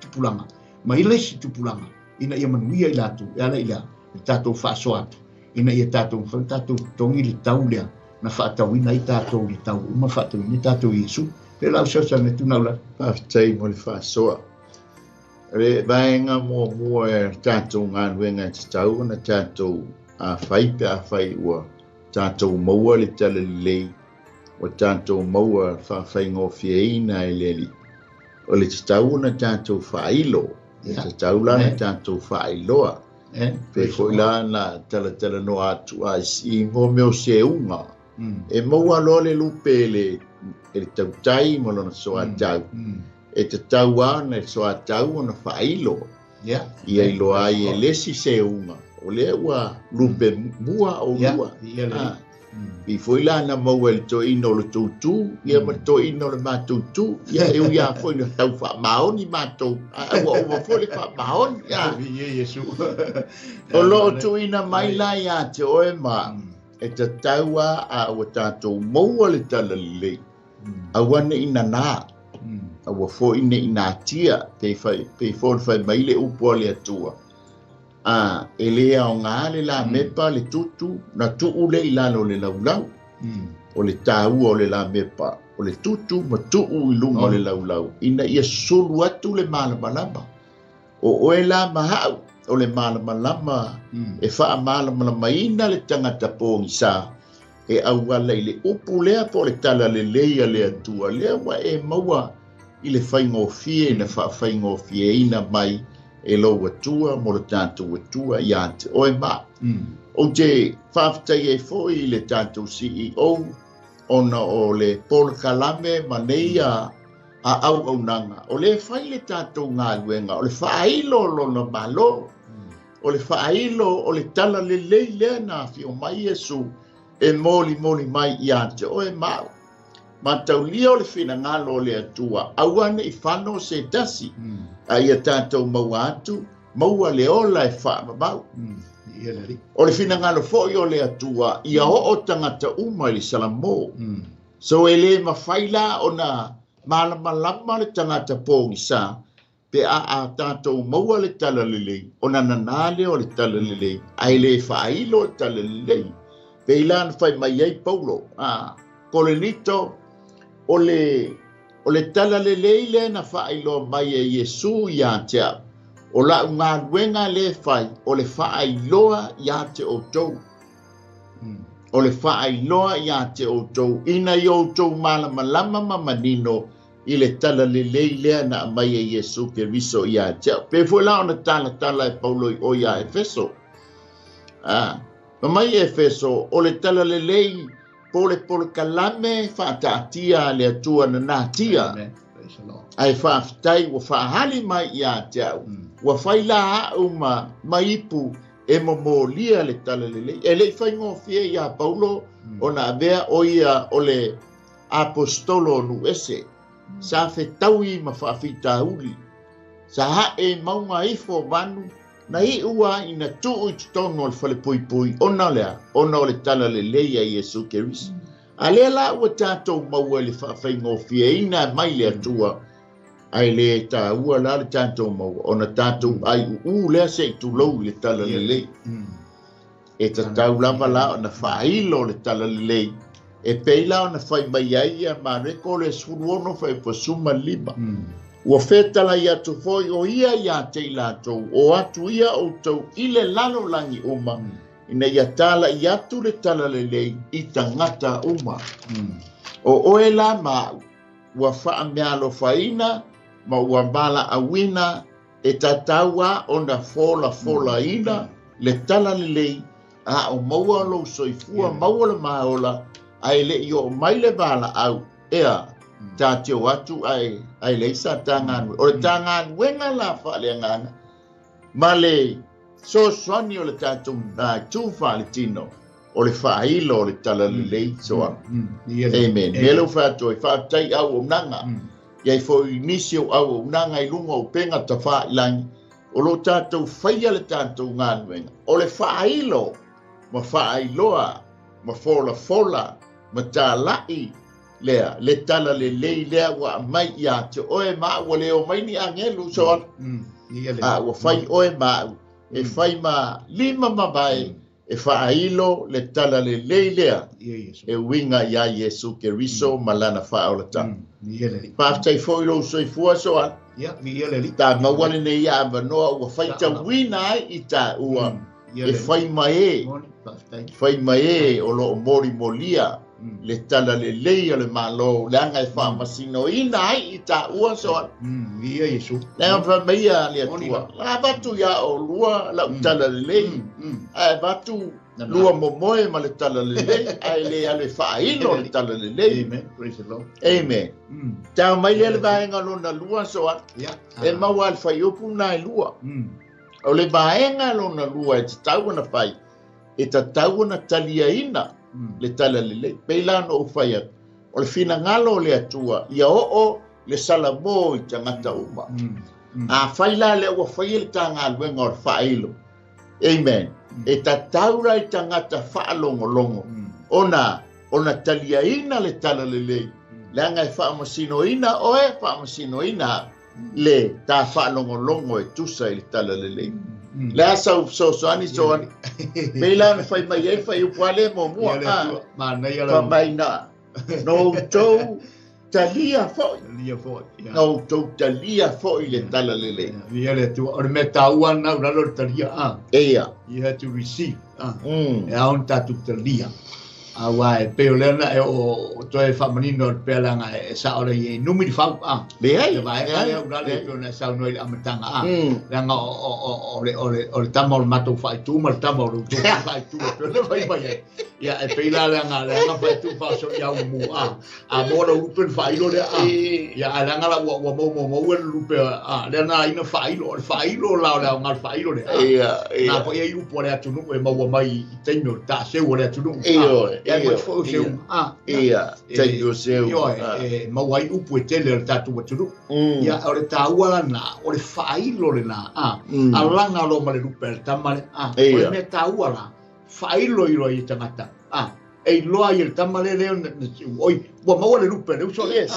S3: tupulanga ina ia manuia i latu e ala i lea i tātou whaaso atu ina ia tātou mwhai tātou tongi le tau lea na whaatau ina i tātou le tau uma whaatau ina i tātou Iesu pe lau sasa me tunaula
S2: pāwhitai mo le whaasoa re vaenga mua e tātou ngā nuenga te tau na tātou a whai pe a whai ua tātou maua le tala lei o tātou maua whawhai ngofia ina e leli o le te tau na tātou whailo te tau la na tātou whailoa pe koi la na tala no atu a si ngō meo se unga e maua lo le lupe le tau tai mo lona soa tau e te tau ana e soa tau ona whailo ia ilo ai e lesi se unga o le ua lupe mua o lua i foi la na mau el to ino le tutu ia ma to ino le matutu ia eu ia foi no tau fa maoni mato o foi le fa maoni ia
S3: Iesu
S2: o lo to ina mai la ia te oe ma e te taua a o tatou mau le tala le a wana ina na a wa fo ina ina tia pe fai mai le upo le atua e lea o ngā le la mepa le tutu na tuu le ilano le laulau o le tāua o le la mepa o le tutu ma tuu ilunga o le laulau ina ia sulu atu le malamalama o oe la mahau o le malamalama e wha malamalama ina le tangata pōngi sa e awala i le upu lea po le tala le leia le atua lea wa e maua i le whaingofie na whaingofie ina mai e lo atua mo le tātou atua i ante oe ma o te whawhitai e foi le tātou CEO ona o le Paul Kalame ma nei a au nanga o le whai le tātou ngā luenga o le whailo lona malo o le whailo o le tala le lei lea na fi o mai Iesu e moli mai i ante oe ma ma tau lia o le whina ngalo le atua auane i whano se tasi a ia tātou maua atu maua le ola e whaamamau o le whina ngalo fōi o le atua ia o tangata uma i le salamo so e le mawhaila o na malamalama le tangata pōngi sa pe a tātou maua le tala lelei, o nana le o le tala lelei, ai le whailo le tala lelei. Pe ilan whai mai ei Paulo, kolenito, o le tala lelei le na whailo mai e Yesu ia tea, o la ngā ruenga le whai, o le whailoa ia te o tau. O le whailoa ia te o tau, ina i o tau malama manino, i le tala lelei lea na mai e Yesu ke riso ia tea. Pe fo la ona tala e Paulo i o ia Efeso. Ma mai e Efeso, o le tala lelei pole kalame whaataatia le atua na nātia. Ai whaafitai wa whaahali mai ia tea. Wa whaila au ma ipu e mo lia le tala lelei. E le whaingo fie ia Paulo o na avea o ia o le apostolo nu ese. Sa fetaui ma whaafita uli. Sa hae maunga ifo vanu, na i ua ina tuu i tutono al whale pui, ona o le tala le leia Yesu Kerisi. A lea la ua tātou maua le whaafengo fie ina mai le atua, ai le tā ua la le tātou maua, ona tātou ai lea se i tulou le tala le lei. E tātou lava la ona whailo le tala le lei. E peila ona whai mai aia ma reko le suruono whai pasuma lima. Ua whetala ia tu foi o ia te ilatou, o atu ia o tau ile lalo langi uma, ina ia tala ia tu le tala lelei i tangata uma. O oe la ma ua wha mealo whaina, ma ua mbala awina, e tataua ona fola ina, le tala lelei, a o maua lo soifua, maua le maola, ai le i mai le vala au, ea, tātia watu ai leisa tānganu. O le tānganu wenga la whaale ngana, ma le so swani o le tātou nā tūwha le tino, o le whailo o le tala le lei soa. Amen. Melo whātoi, whātai au o nanga, iai fo inisio au o nanga i lunga o penga ta whailangi, o lo tātou whaia le tātou ngānu wenga. O le whailo, ma whailoa, ma fola, ma tā lai, lea, le tala le lei lea wa mai ia te oe maa wa leo mai ni angelu soan. Wa whai oe maa, e whai maa lima mabai, e whailo le tala le lei lea, e winga ia Yesu ke riso malana whaolata. Pāftai whoilo soifua soan, tā mawale ne ia avanoa wa whai ta wina ai i tā ua, e whai mai e o lo mori molia, le tala le lei o le malo, le anga e wha masino ina ai i tā ua soan.
S3: Ia Yesu.
S2: Lea wha meia le atua. La batu ia o lua la tala le lei. Ai batu lua momoe ma le tala le lei. Ai le ale wha ilo le tala le lei.
S3: Amen. Praise the Lord.
S2: Amen. Tā mai le vaenga lona lua soan. E maua al whai upu na e lua. O le vaenga lona lua e te tauana whai. E ta tauana talia ina. Le tala le lei, peilano o whaia, o le fina ngalo le atua, ia o le salamo i tangata uma. A whaila le ua whaia le tanga luenga o le whailo. Amen. E ta taura i tangata whaalongo. Ona talia ina le tala le lei. Le anga e whaamasino ina oe, whaamasino ina le ta whaalongo e tusa i le tala le lei. Le asa soani soani. Meila na fai mai e fai upale mo mua. Pa mai na. No tau talia foi. No tau talia foi le tala lele.
S3: Ia le tu or me taua na ralo talia.
S2: Ea.
S3: You had to receive. E aun tatu talia. Awa e peolena e o toe whamanino pealanga e saore i numi di whau.
S2: Le hai.
S3: Le vai e au rale peona sau noi le amatanga. Ranga o le tama o le matou whaitu, ma le tama o le whaitu. Peona vai mai e. Ia e peila ranga whaitu whaso i au mu. A mora upen whailo le a. Ia a ranga la ua mo e lupe a. Ranga ina whailo, le whailo lao leo ngal whailo le a. Nā po ia i upo le atunu e maua mai i teimio ta seu le atunu.
S2: Ia, te o seu.
S3: E mawai upu e tele o tatu waturu. Ia, o le tāua lana, o le whailo le nā. A langa lo ma le rupe le tamale. O le me tāua la, whailo i roi i tangata. e loa i le tama le oi wa maua le lupe le uso le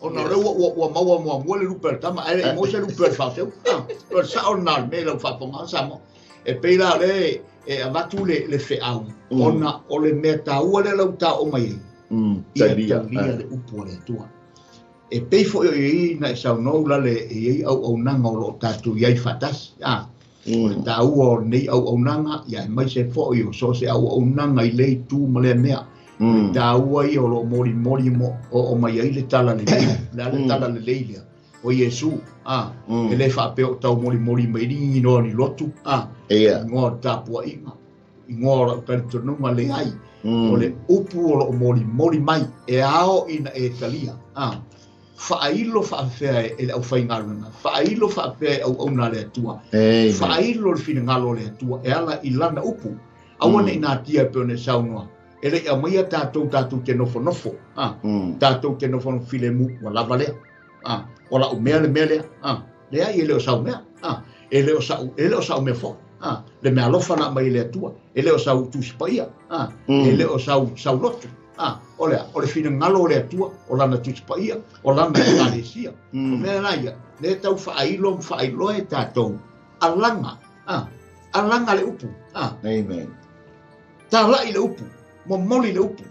S3: o na le wa maua mo le lupe tama e mo se lupe fa se o sa o na me lo fa ponga sa mo e peila le e avatu le fe au ona o le meta ua le lauta o mai talia le upo le tua e pei fo i na sa no la le e au nanga o lo tatu ia fatas ta ua nei au nanga ia mai se fo i so se au nanga i le tu male mea ta ua i o lo mori mo o mai ai le tala le tala le leile o Yesu e le fa pe o tau mori mai ni no ni lotu ngo tapua inga ngo tanto no male ai o le upu o lo mori mai e ao ina e talia faailo faafea e le au whaingaruna, faailo faafea au na le atua, faailo le fina ngalo le atua, e ala i lana upu, awane ina tia peo ne saunua, e le amaia tātou te nofo, tātou te nofo file mu, wa lava lea, wala umea le mea lea, lea i e leo sau mea, e leo sau mea fo, le mea lofana mai le atua, e leo sau tusipaia, e leo sau lotu, o le fina ngalo le atua, o lana tusipaia, o lana kalesia. O mea laia, le tau whaailo e tātou. Alanga le upu.
S2: Amen.
S3: Tā lai le upu, moli le upu.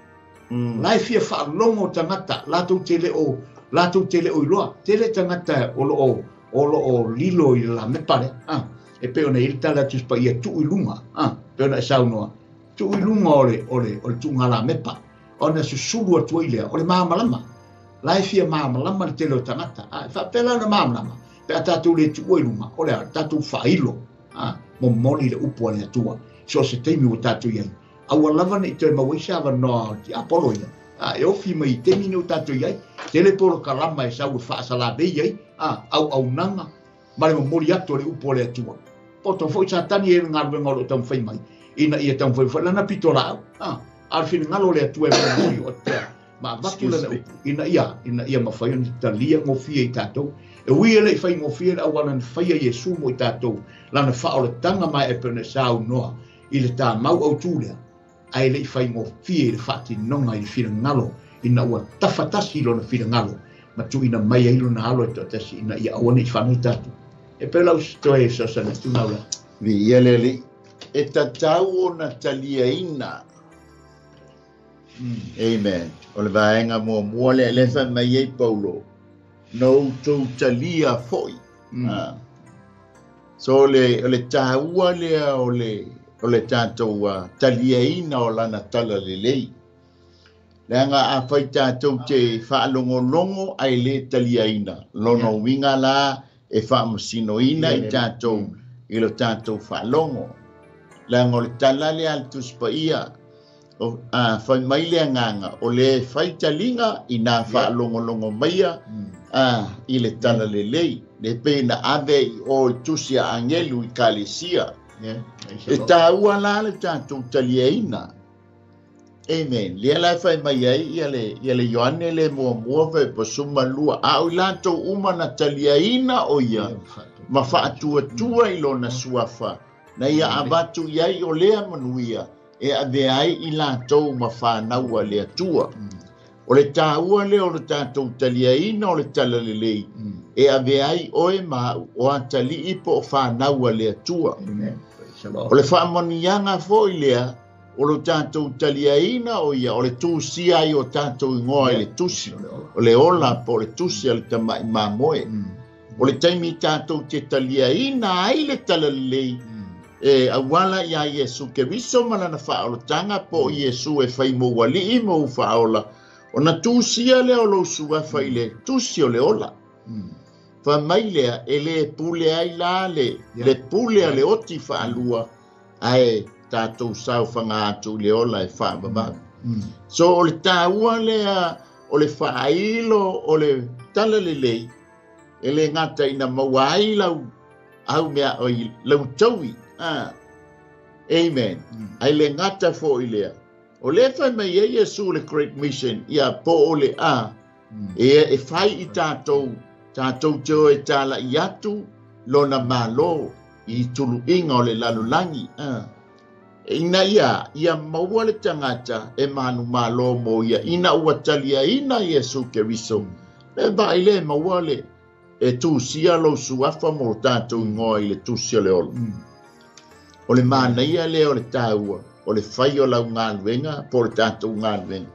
S3: Lai fia whaalongo tangata, lātou te leo iloa. Te le tangata o lo lilo i la mepare. E peo ne iltala tusipaia tu ilunga. Peo na e saunoa. Tu ilunga o le tunga la mepa. Ona susulu atu ilea, o le māmalama. Lai fia māmalama le tele o tangata. Whapela na māmalama. Pe a tātou le tuoi luma, o le tātou whailo. Mo moni le upua le atua. So se teimi o tātou iai. Aua lava nei te mawaisava no ti Apollo ia. E ofi mai teimi o tātou iai. Tele polo karama e sau e whaasala bei iai. Au nanga. Mare mo mori atu le upua le atua. Poto foi sa tani e ngā ruenga o tau whai mai. Ina ia tau whai lana pitola au. Alfin ngalo le atu e mori o te. Ma vatu le ina ia mawhai ni talia ngofia i tātou. E ui ele i whai ngofia le awana ni whai a Yesu mo i tātou. Lana whao le tanga mai e pene sao noa. I le tā mau au tūlea. Ai le i whai ngofia i le whati nonga i le whina ngalo. Ina ua tawhatasi ilo na whina ngalo. Ma tu ina mai a ilo na alo e tōtasi ina ia awana i whanau tātou. E pelau stoe e sasana tunaula.
S2: Vi ieleli. E tatau o na talia ina. Amen. O le vaenga mua le lefa mai e Paulo. No tau talia foi. So le taua lea o le tātou talia ina o lana tala le lei. Leanga a whai tātou te whaalongolongo ai le talia ina. Lono winga la e whaamasino ina i tātou i lo tātou whaalongo. Leanga o le tala le altus pa ia. Whai mai lea nganga o le whai talinga i nā whaalongolongo maia i le tala le lei. Le pēna ave o tusia angelu i kalesia. E tā ua la le tātou talia ina. Amen. Lea lai whai mai ai i ale Ioane le mua whai pasuma lua. A o lātou umana talia ina o ia. Ma whaatua tua i lona suafa. Na ia avatu iai o lea manuia. E ave ai i lātou ma whānaua lea tua. O le tāua le o le tātou talia ina o le tala le lei. E ave ai oe ma o atali ipo o whānaua lea tua. O le whaamonianga fo i lea o le tātou talia ina o ia o le tūsia i o tātou ingoa i le tusi. O le ola po le tusi al tamai mamoe. O le taimi tātou te talia ina ai le tala le lei. E awala ia Yesu ke viso malana whaolotanga po Yesu e whai mo wali i mo whaola. O na tūsia lea o lo sua whai le tūsi o le ola. Wha mai lea e le pule ai la le pule a le oti whaalua ai tātou sau whanga atu le ola e whaababa. So o le tāua lea o le whaailo o le tala le lei e le ngata ina mawai lau au mea o i lau taui. Amen. Ai le ngata fo i lea. O le whai mai e Yesu le Great Mission ia po o le e whai i tātou teo e tāla i atu lona malo i tulu inga o le lalulangi. ina ia maua le tangata e manu malo mo ia ina ua talia ina Yesu Keriso le vai le maua le e tu sia lo suafa mo tātou ngoa i le tusia le olo o le mana ia le o le tāua o le whai o lau ngāluenga po le tātou ngāluenga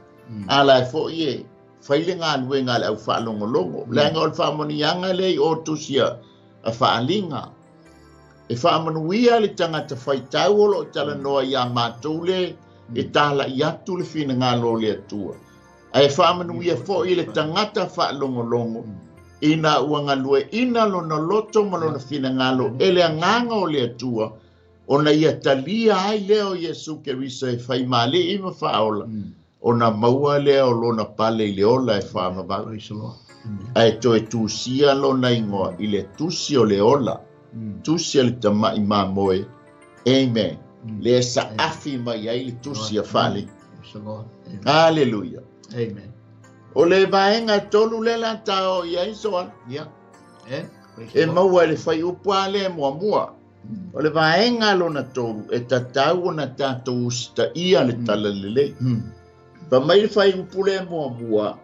S2: ala e fo ie whai le ngāluenga le au whaalongolongo le anga o le whaamonianga le o tusia a whaalinga e whaamanuia le tangata whai tauolo o tala noa ia mātou le e tāla i atu le whina ngālo le atua. E whaamanuia fo i le tangata whaalongolongo ina uanga lue ina lona loto ma lona whina ngālo e le anganga o le atua o na ia talia ai leo Yesu Keriso e whai male i ma whaola o na maua leo lona pale i le ola e whaamabau. E to e tūsia lona ingoa i le tusi o le ola. Tusi le tamai ma moe. Amen. Le sa afi mai ai le tusi a whale. Hallelujah.
S3: Amen.
S2: O le vaenga tonu le la tao i ai soa. E maua le whai upua le mua mua. O le vaenga lona tonu e tatau na tatou usta ia le tala lele. Pa mai le whai upule mua mua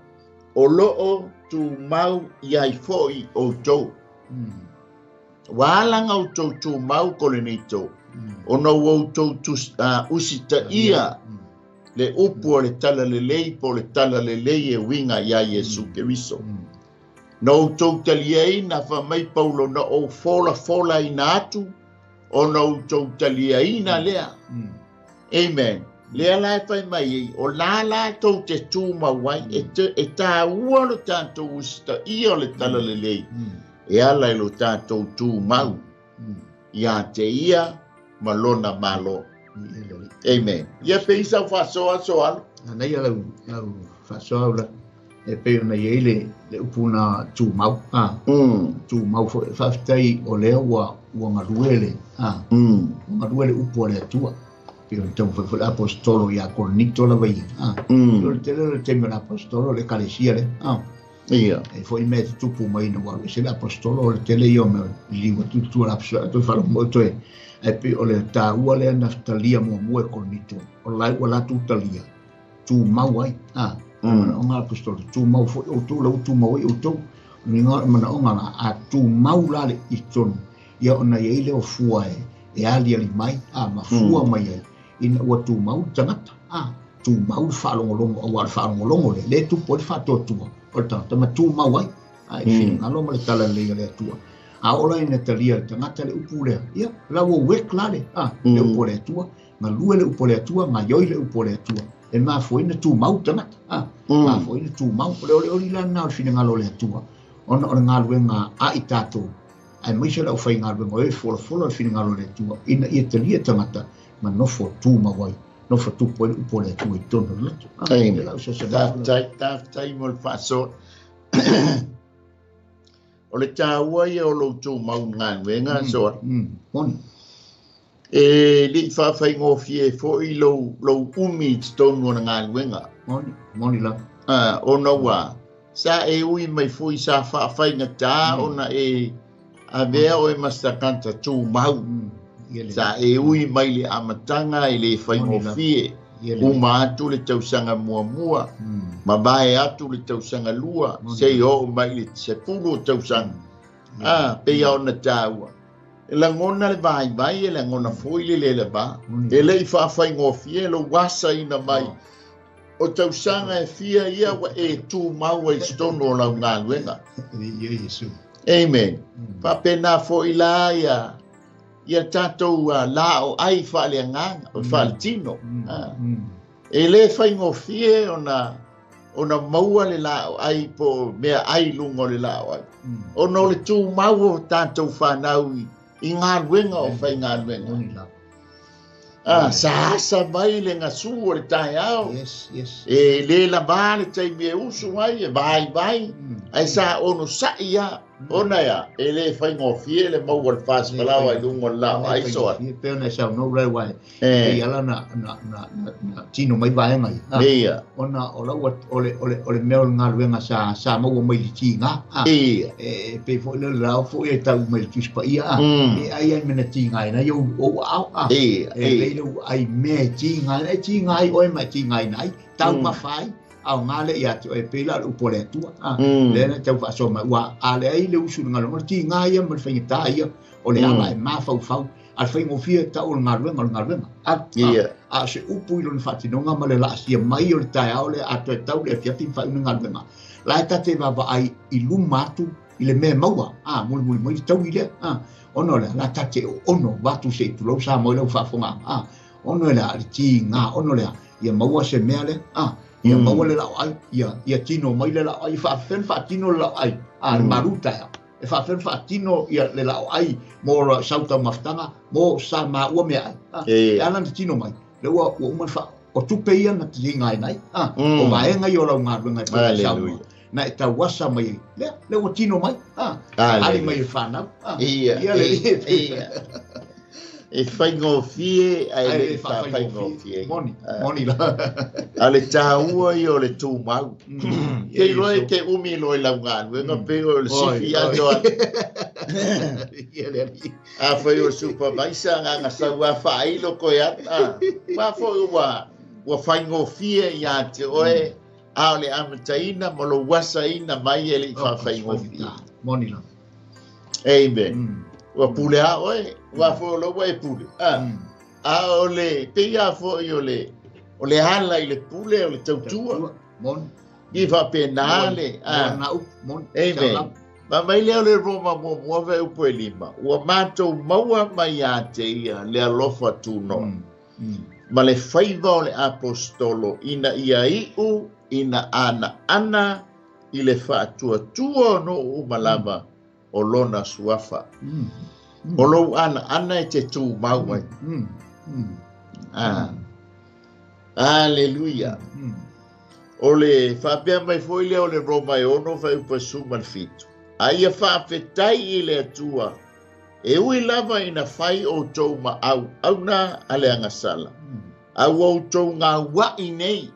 S2: o loo tu mau i ai foi o tau. Wālanga o tau tū mau kore nei tau. O na wau tau usita ia le upu o le tala lelei po le tala lelei e winga ia Yesu Keriso. Na o tau taliei na wha mai paulo na o fola ina atu o na o tau taliei na lea. Amen. Lea lai whai mai ei o la tau te tū mawai e tā ua no tātou usita ia o le tala lelei. E ala ilo tātou tū mau. Ia te ia malona malo. Amen. Ia pe isa whasoa soalo.
S3: Nei alau whasoa ula. E pe ona iei le upuna tū mau. Tū mau whaftai o lea ua ngaruele. Ngaruele upu o lea tua. Pio tau whai apostolo ia koronito la vai. Pio le teme l'apostolo le kalesia le.
S2: Ia.
S3: E foi me tupu mai no wa se l'apostolo o le tele io me liwa tutu la tu falo moto e pe o le ta ua le naftalia mo mo konito o lai wala tutalia tu mau ai o nga apostolo tu mau foi o tu la tu mau o tu ninga mana o nga a tu mau la le iton ia ona ye le o fua e ali ali mai ma fua mai in o tu mau tangata tu mau falo longo o wa falo longo le tu po fa to tu o ta ma tu mau ai ai alo ma tala le tua a ola ina talia tangata le upule ia la wo we klare le upole tua ma lue le upole tua ma yoi le upole tua e ma foi na tu mau tangata ma foi na tu mau le la na fina ngalo le tua ona ngalo nga a itato ai mai se la fai ngalo ngo e fo fina ngalo le tua ina ia talia tangata ma no fo tu ma wai no fa tu po le tu i tono le tu
S2: tai mo faso o le taua ia o lo tu mau ngānuenga soa
S3: moni
S2: e li fa fai ngofie fo i lo umi tonu na ngānuenga
S3: moni la
S2: o na wa sa e ui mai fui sa fa fai ngata o na e a vea o e mastakanta tu mau sa e ui mai le amatanga i le fai ngofie uma atu le tausanga mua ma bae atu le tausanga lua se o mai le se pulu tausanga pe ia ona taua e la ngona le vai e la ngona foi le ba e le fa fai ngofie lo wasa ina mai o tausanga e fia ia wa e tu mau e stono la ngāluenga amen pa pena foi la ia tātou la o ai whaale nganga, o whaale tino. E le whai ngofie o na maua le la o ai po mea ai lungo le la o ai. O no le tū mau o tātou whanau i ngā ruenga o whai ngā ruenga. Sa mai le ngā su o le tai au. E le la vāle tai mea usu ai, e vai. Ai sa ono sa ia Ona ya, ele fai ngofie le mau wal fas palawa i lungo la ai soa.
S3: Pe ona sa no rai wai. E ala na tino mai vai ngai.
S2: Ia.
S3: Ona ola ole mel ngaruenga sa mau mai tinga.
S2: Ia.
S3: Pe fo le la fo e tau mai tuspa ia. E ai mena tinga na yo o au.
S2: Ia.
S3: E le ai me tinga ai oi mai tinga nai. Tau ma fai. Au ngale ia tu e pela u pole tu le na tau fa so ma wa ale ai le usu ngalo ti ngaia ma fa ta ia o le ala ma fa al fa ngo fia ta o ngalo a se upu i lo fa ti no ngama le la sia mai o ta au le a tau le fia ti fa ngalo la ta te va ai i lu matu i le me maua mo tau i le ono le la ta te ono va tu se tu lo sa mo le fa fonga ono le a ti nga ono le ia maua se mele ia mau le lau ai ia tino mai le lau ai fa tino le lau ai maruta ya e fa tino ia le lau ai mo sauta maftanga mo sa ma ua me ai ana tino mai le ua man fa o tupe ia na tinga nai o vaenga i o lau ngaru ngai pa sau na e ta wasa mai le ua tino mai ali mai fa na ia le
S2: e fai ngofie ai le fai ngofie
S3: moni la
S2: ale taua i o le tu mau ke roi ke umi loi la ngan we no pe o le sifi a jo a fai o supervisor nga sa wa fai lo ko ya ma fo wa fai ngofie ya te oe a le amtaina mo lo wasa ina mai ele fai ngofie
S3: moni la
S2: amen wa pule a oe wa fo lo wa pule ole pe ya fo yo le hala i le pule o le tautua
S3: mon
S2: i fa penale
S3: na mon
S2: amen ma mai le roma mo ve upo lima wa mato maua mai ate ia le alofa tu no ma le faiva le apostolo ina ia iu ina ana i le fa tua no o malava o lona suafa o lo ana e te tu mau mai aleluia o le whapea mai foi leo le roma e ono vai upa suman fitu aia whapetai i le atua e ui lava ina whai o tau ma au na ale angasala au o tau ngā wai nei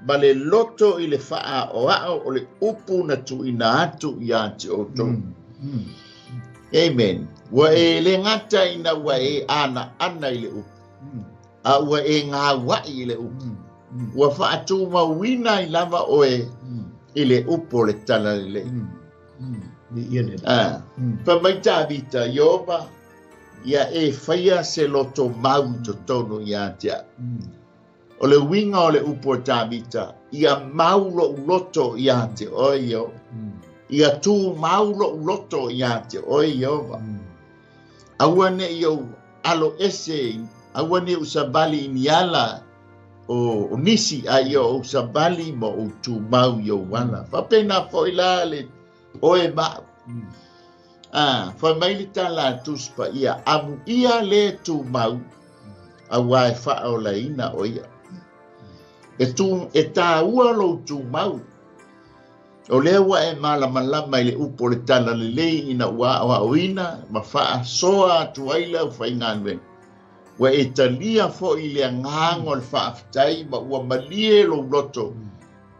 S2: ma le loto i le wha o o le upu na tu ina atu i ate o tau amen wa e le ngata ina wa e ana i le upu a wa e ngā wai i le upu wa whaatu mawina i lava oe i le upo le tala le pa mai tā vita Iova ia e whaia se loto mau to tono ia tia o le winga o le upo tā vita ia mau lo loto ia te oe yo ia tu mau lo loto ia te oe Iova awane yo alo ese awane usabali iniala o nisi ayo usabali mo o tu mau yo wala fa pena foi la le oe ba fa mai li tala tuspa ia amu ia le tu mau awa fa o la ina oia e ta ua lo tu mau o le wa e malama i le upo le tala le lei ina ua o ina ma fa soa tu aila fa inganwe wa e talia fo i le ngango le whaafitai ma ua malie lo loto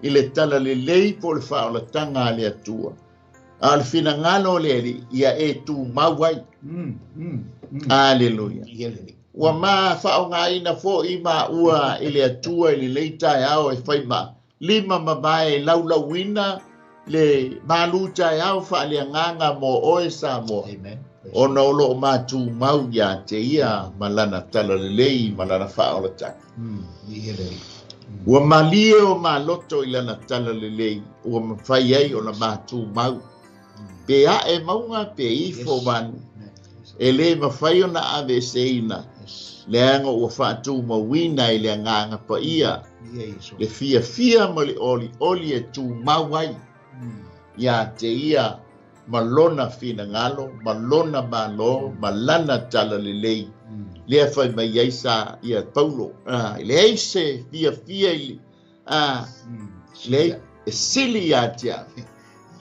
S2: i le tala le lei po le wha o la tanga le atua. A le fina ngalo le li ia e tu mawai. Aleluia. Ua ma wha o ngā ina fo i ma ua i le atua i le leitai au e whai ma lima mabae laulawina le malutai au wha le nganga mo oe sa mo.
S3: Amen.
S2: Ona o loo mātu mau ia te ia malana tala lelei malana wha o la taka. Ua malie o ma loto i lana tala lelei ua mawhai ei o na mātu mau. Pe a e maunga pe ifo manu. E le mawhai o na ave seina. Le anga ua whaatu mawina i le nganga pa ia. Le fia ma le oli e tu mawai. Ia te ia malona fina ngalo, malona malo, malana tala lelei. Lea fai mai eisa ia Paulo. Le eise fia ili. Le e sili ia tia.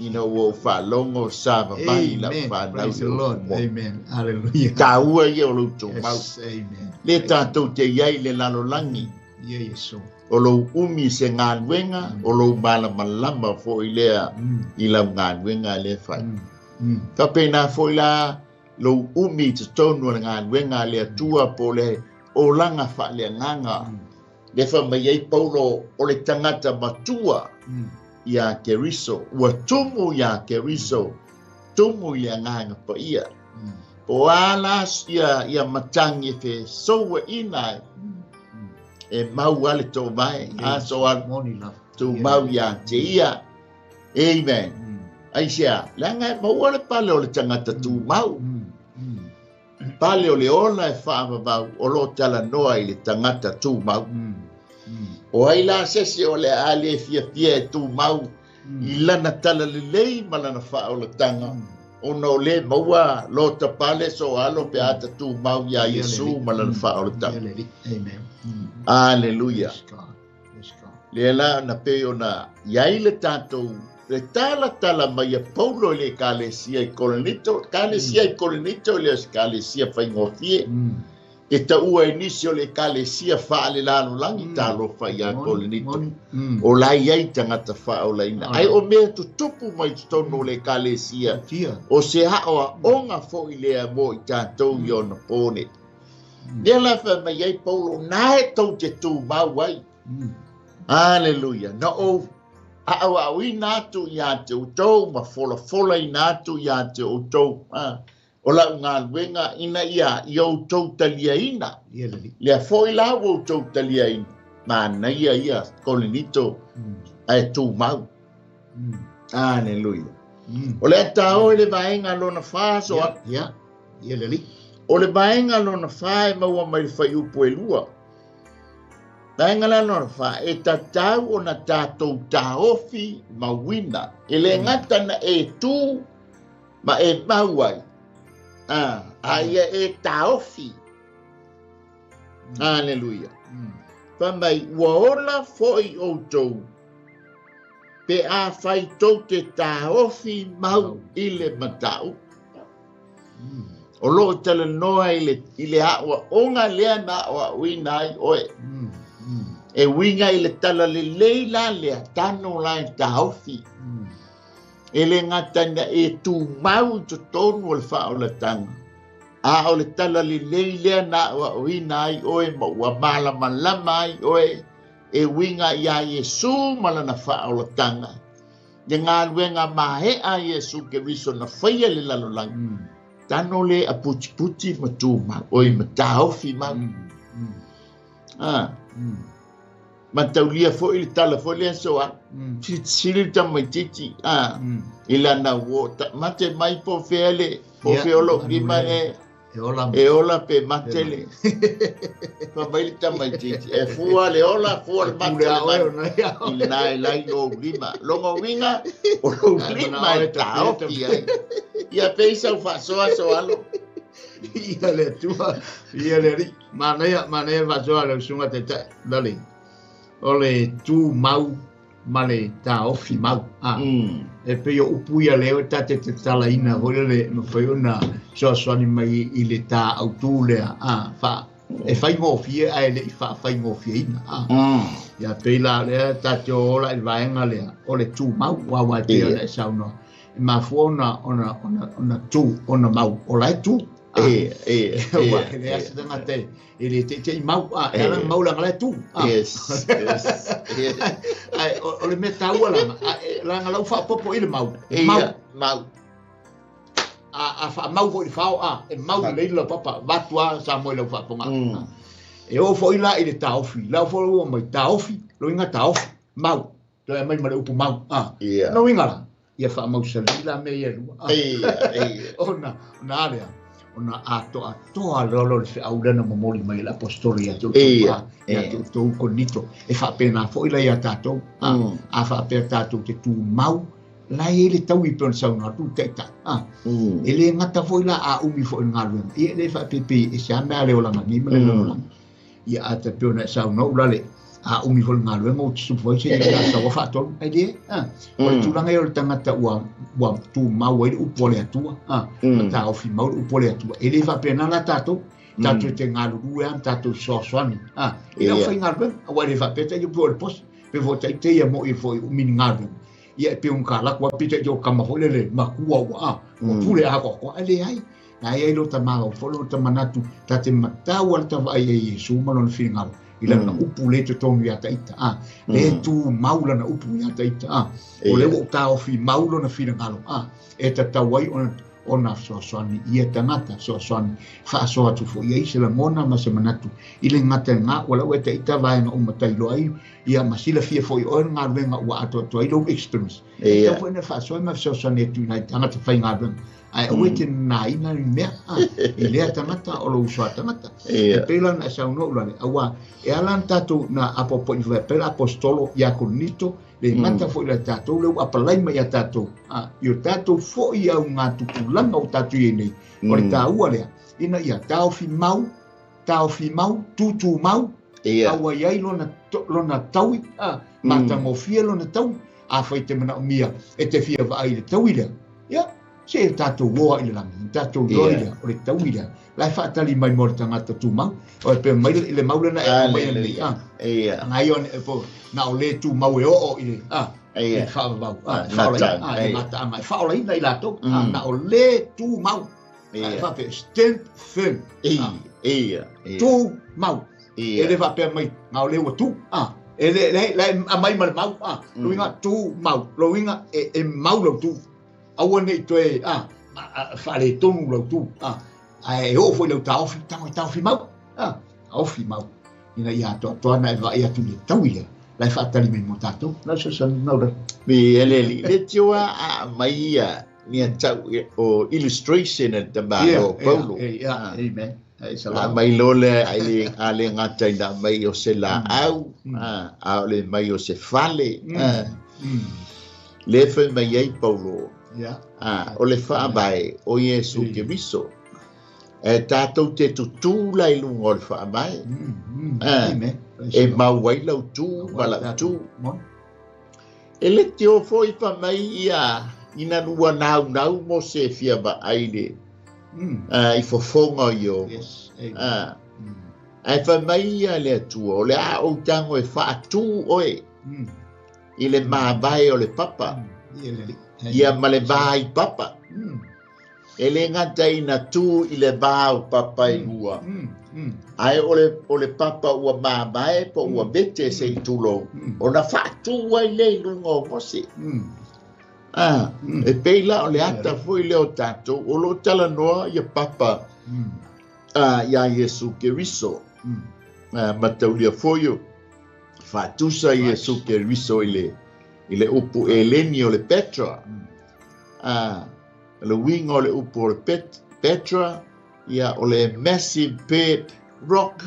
S2: ina o whalongo sa mai la
S3: Amen.
S2: whanau
S3: Praise the Lord. Amen. Hallelujah.
S2: Ta ua ia o loutou mau.
S3: Yes. Amen.
S2: Le tātou te iai le lalolangi.
S3: Yeah, yes, so.
S2: O lou umi se ngānuenga, o lou malama fo i lea i lau ngānuenga le whai. Ka pēnā fo i la lou umi te tonu le ngānuenga le atua po le o langa wha le nganga. Le wha mai ei paulo o le tangata matua ia Keriso. Ua tumu ia Keriso, tumu ia nganga pa ia. O alas ia matangi fe soa inai. E mau ale tō mai, a so al tō mau ia te ia. Amen. Aisia, langa mau ale pale o le tangata tū mau. Pale o le ola e whaamabau o lo tala noa i le tangata tū mau. O ai la sese o le ale fia e tū mau i lana tala le lei malana wha o le tanga. O no le maua lo ta pale so alo pe ata tū mau ia Yesu malana wha o le tanga.
S3: Amen.
S2: Aleluia. Le la na pe ona iai le tātou le tala mai a paulo le kalesia i Korinito, kalesia i Korinito le kalesia whaingofie. E ta ua inisio le kalesia wha le lalo langi talo whai a Korinito. O lai iai tangata wha o laina. Ai o mea tu tupu mai tono le kalesia. O se haoa onga fo i lea mo i tātou i ona pone. Nea la wha mai ai paulo nae tau te tū mau ai. Aleluia. Na o au i nātu i a te utou, ma fola i nātu i a te utou. O la ngā luenga ina ia i utou talia ina. Lea foi la o utou talia ina. Ma na ia Korinito ai tū mau. Aleluia. O le tau le vaenga lona whāso. O le vaenga lona whae maua mai whai upo e lua. Vaenga lona whae e tatau o na tātou tāofi mawina. E le ngata na e tū ma e mauai. Aia e tāofi. Aleluia. Whamai ua ola foi o tou. Pe a whai tau te tāofi mau i le matau. O lo tala noa i le hawa onga lea na oa uina ai oe. E winga i le tala le leila lea tano lai tāofi. E le ngatana e tū mau to tonu o le wha o le tanga. A o le tala le leila na oa uina ai oe ma ua malama ai oe. E winga i a Yesu malana wha o le tanga. Ia ngā luenga mahe a Yesu ke riso na whaia le lalolangi. Tano le a puti ma tū mau, oi ma tāofi mau. Ma taulia fo i le tala fo le soa. Siri tamai titi. I lana wo, mate mai po feale, po feolo lima e ola pe matele. Pa mai le tamai titi. E fua le ola, fua le matele. I le nai lai lo lima. Longo winga, o lo lima e tāofi ai. Ia peisa u whasoa soalo.
S3: Ia le tua, ia le ri. Manea whasoa le sunga te tai, dali. O le tū mau, ma le tāofi mau. E peo upuia leo tate te tala ina hore le mawhaiona soaswani mai i le tā au tū lea. E whai ngōwhia, ai le i whai ngōwhia ina. Ia peila lea tate o ola i vaenga lea. O le tū mau, wawa te o le saunoa. Ma fuona ona tu ona mau o lai tu asa tanga te ele te mau era mau la lai tu
S2: yes
S3: o le meta wala la ngala fa popo ile mau a fa mau vo i fa e mau le la papa vatua sa mo le fa ponga e o fo ila ile taofi la fo o mai taofi lo inga taofi mau to e mai ma upu mau no inga ia wha mausalila me ia lua. Ona area, ona atoa lolo le whi aurana mamoli mai la apostoli atu. Ia tau Korinito. E wha pēnā fo ila ia tātou. A wha pēr tātou te tū mau. Lai ele tau i pēr sauna tu teita. E le ngata fo ila a umi fo ngā luenga. Ia le wha pepe e se ana le olanga ni mele lolanga. Ia ata pēr na sauna ulale. a umi fol ngalo ngo tsu foi se ya sa wa fato ai de o tu langa o tangata wa tu ma wa u pole tu ta o fi ma u pole tu ele va pena la tato tato te ngalo du am tato so swani ele foi ngalo wa ele va peta yo por pos pe vota te ya mo e foi umi ngalo ia pe un kala kwa pita yo kama ho le ma kuwa wa o pule a ko ele ai na ia lo tama o folo tamanatu tate matawa ta vai e Yesu ma no fi ngalo ila na upu le te tonu ya taita le tu maula na upu ya taita o le o ta o fi maulo na fi ngalo e ta tawai ona so soani ia tangata so soani fa so atu fo ia se la mona ma se manatu ile ngata nga wala o taita vai na umata ilo ai ia masila fi fo o nga venga wa ato to ilo extremes e ta fo na fa so ma so soani tu na tangata fa nga ai o te nai na me ile tangata o lo so tangata e pelan sa no lo awa e alan tatu na apopo i per apostolo ya conito le mata fo la tatu le apalai ma ya tatu io tatu fo ia nga tu langa o tatu ine o le tau ale ina ia tau fi mau tu mau awa ia lo na tau mata mo fia lo na tau a foi te mana mia e te fia va ai le tau ile ya se tatu wo ile la tatu loia o le tau ile la fatali mai mo tangata tu mau o pe mai le mau na e mai ni ngai on po na o le tu mau e o ile fa mau fa la mata mai fa la ina ila to na o le tu mau fa pe stand firm tu mau ele va pe mai na o le o tu ele le mai mau lo inga tu mau lo inga e mau lo tu awan ni to fa le tonu lo tu ai o foi lo tau fi mau au fi mau ina ia to na va ia tu le tau ia la fatali me motato la so san no
S2: mi ele le tua mai ia ni tau o illustration de ba o paulo
S3: amen
S2: mai lole ai ale ngata ina mai o se la au le mai o se fale le fe mai ai paulo o le fa bai o Yesu ke viso e tātou te tutu lai lunga o le wha mai. E mauai lau tū, malau tū. E le te o fōi wha mai ia ina nua nau mo se fia ba aile. I fofonga i o. E wha mai ia le atua, o le a o tango e wha atu oe. I le mābai o le papa. Ia ma le vai papa. E le ngata ina tū i le vāu papa i ua. Ai o le papa ua māmae po ua bete se i tūlo. O na whātū ai le lunga o mose. E peila o le ata fui leo tātou. O lo tala noa ia papa ia Yesu Keriso. Mataulia foio. Whātusa Yesu Keriso i le upu e leni o le Petra. Le winga o le upo o le Petra, ia o le massive bed rock.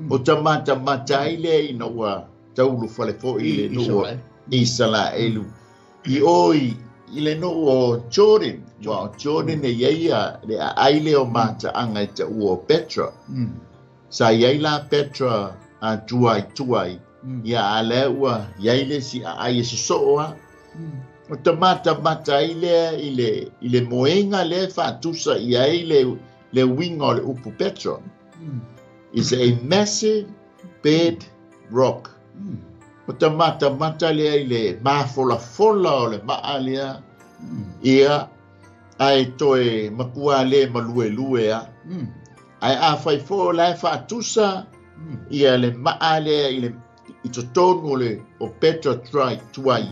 S2: O tamata mataile i na ua taulu fale fo i le nua Isala elu. I oi, i le no o Jordan. Wow, Jordan e iaia le aile o mata anga i ta ua o Petra. Sa iaila Petra a tuai. Ia ale ua iaile si a aia sosoa. O tamata ile i le moenga le whātusa i ai le winga o le upu Petra. Is a massive bed rock. O tamata lea i le mafola o le maa lea. Ia ai toe makua le malue a. Ai a whaifo le whātusa ia le maa lea i totonu o Petra tuai.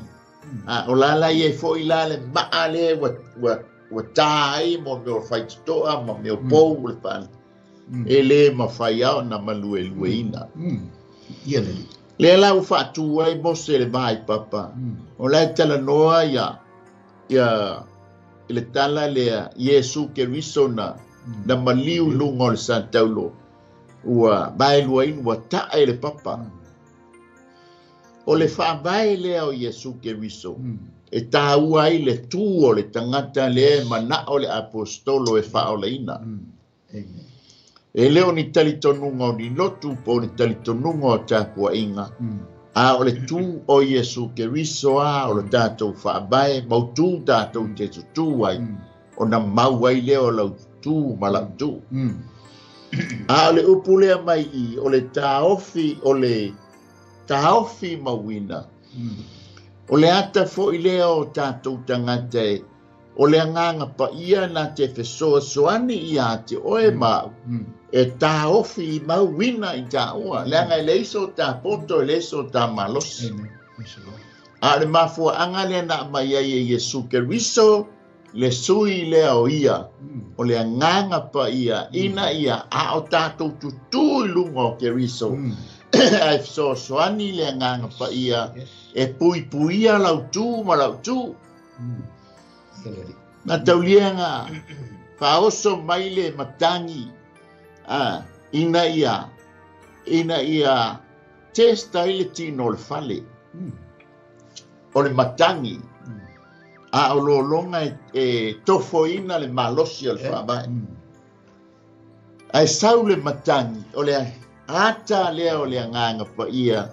S2: O lala i e fo i lale maale wa tai mo meo whaitoa mo meo pou le pan. E le ma whai au na malue ina. Le lau whatu ai mo se le mai papa. O lai tala noa ia le tala lea Yesu Keriso na maliu lunga o le Santaulo. Ua bai lua inu wa tae le papa. O le whaabai lea o Yesu Keriso. E tāua ai le tū o le tangata le mana o le apostolo e whaoleina. E leo ni talitonunga o ni lotu po ni talitonunga o tāpua inga. A o le tū o Iesu Keriso a o le tātou whaabae, mau tū tātou te tutu ai. O na mau ai leo lau tū ma lau tū. A o le upulea mai I o le tāofi o le tāofi mawina. O le ata fo I leo o tātou tangate o le anganga pa ia na te whesoa soani I a te oe mau. E tā ofi I mauwina I tā ua. Leanga I leiso tā poto, I leiso tā malosi. A le mafua anga le na mai ai e Iesu Keriso, le sui lea o ia. O le anganga pa ia, ina ia, a o tātou tutu I lunga o Keriso. A whesoa soani le anganga pa ia, e pui puia lau tū ma lau tū. Na taulianga, whaoso mai le matangi, ina ia testa I le tino le fale. O le matangi, a o lo longa e tofo ina le malosi al whabai. Ai sau le matangi, o le ata lea o le anganga pa ia,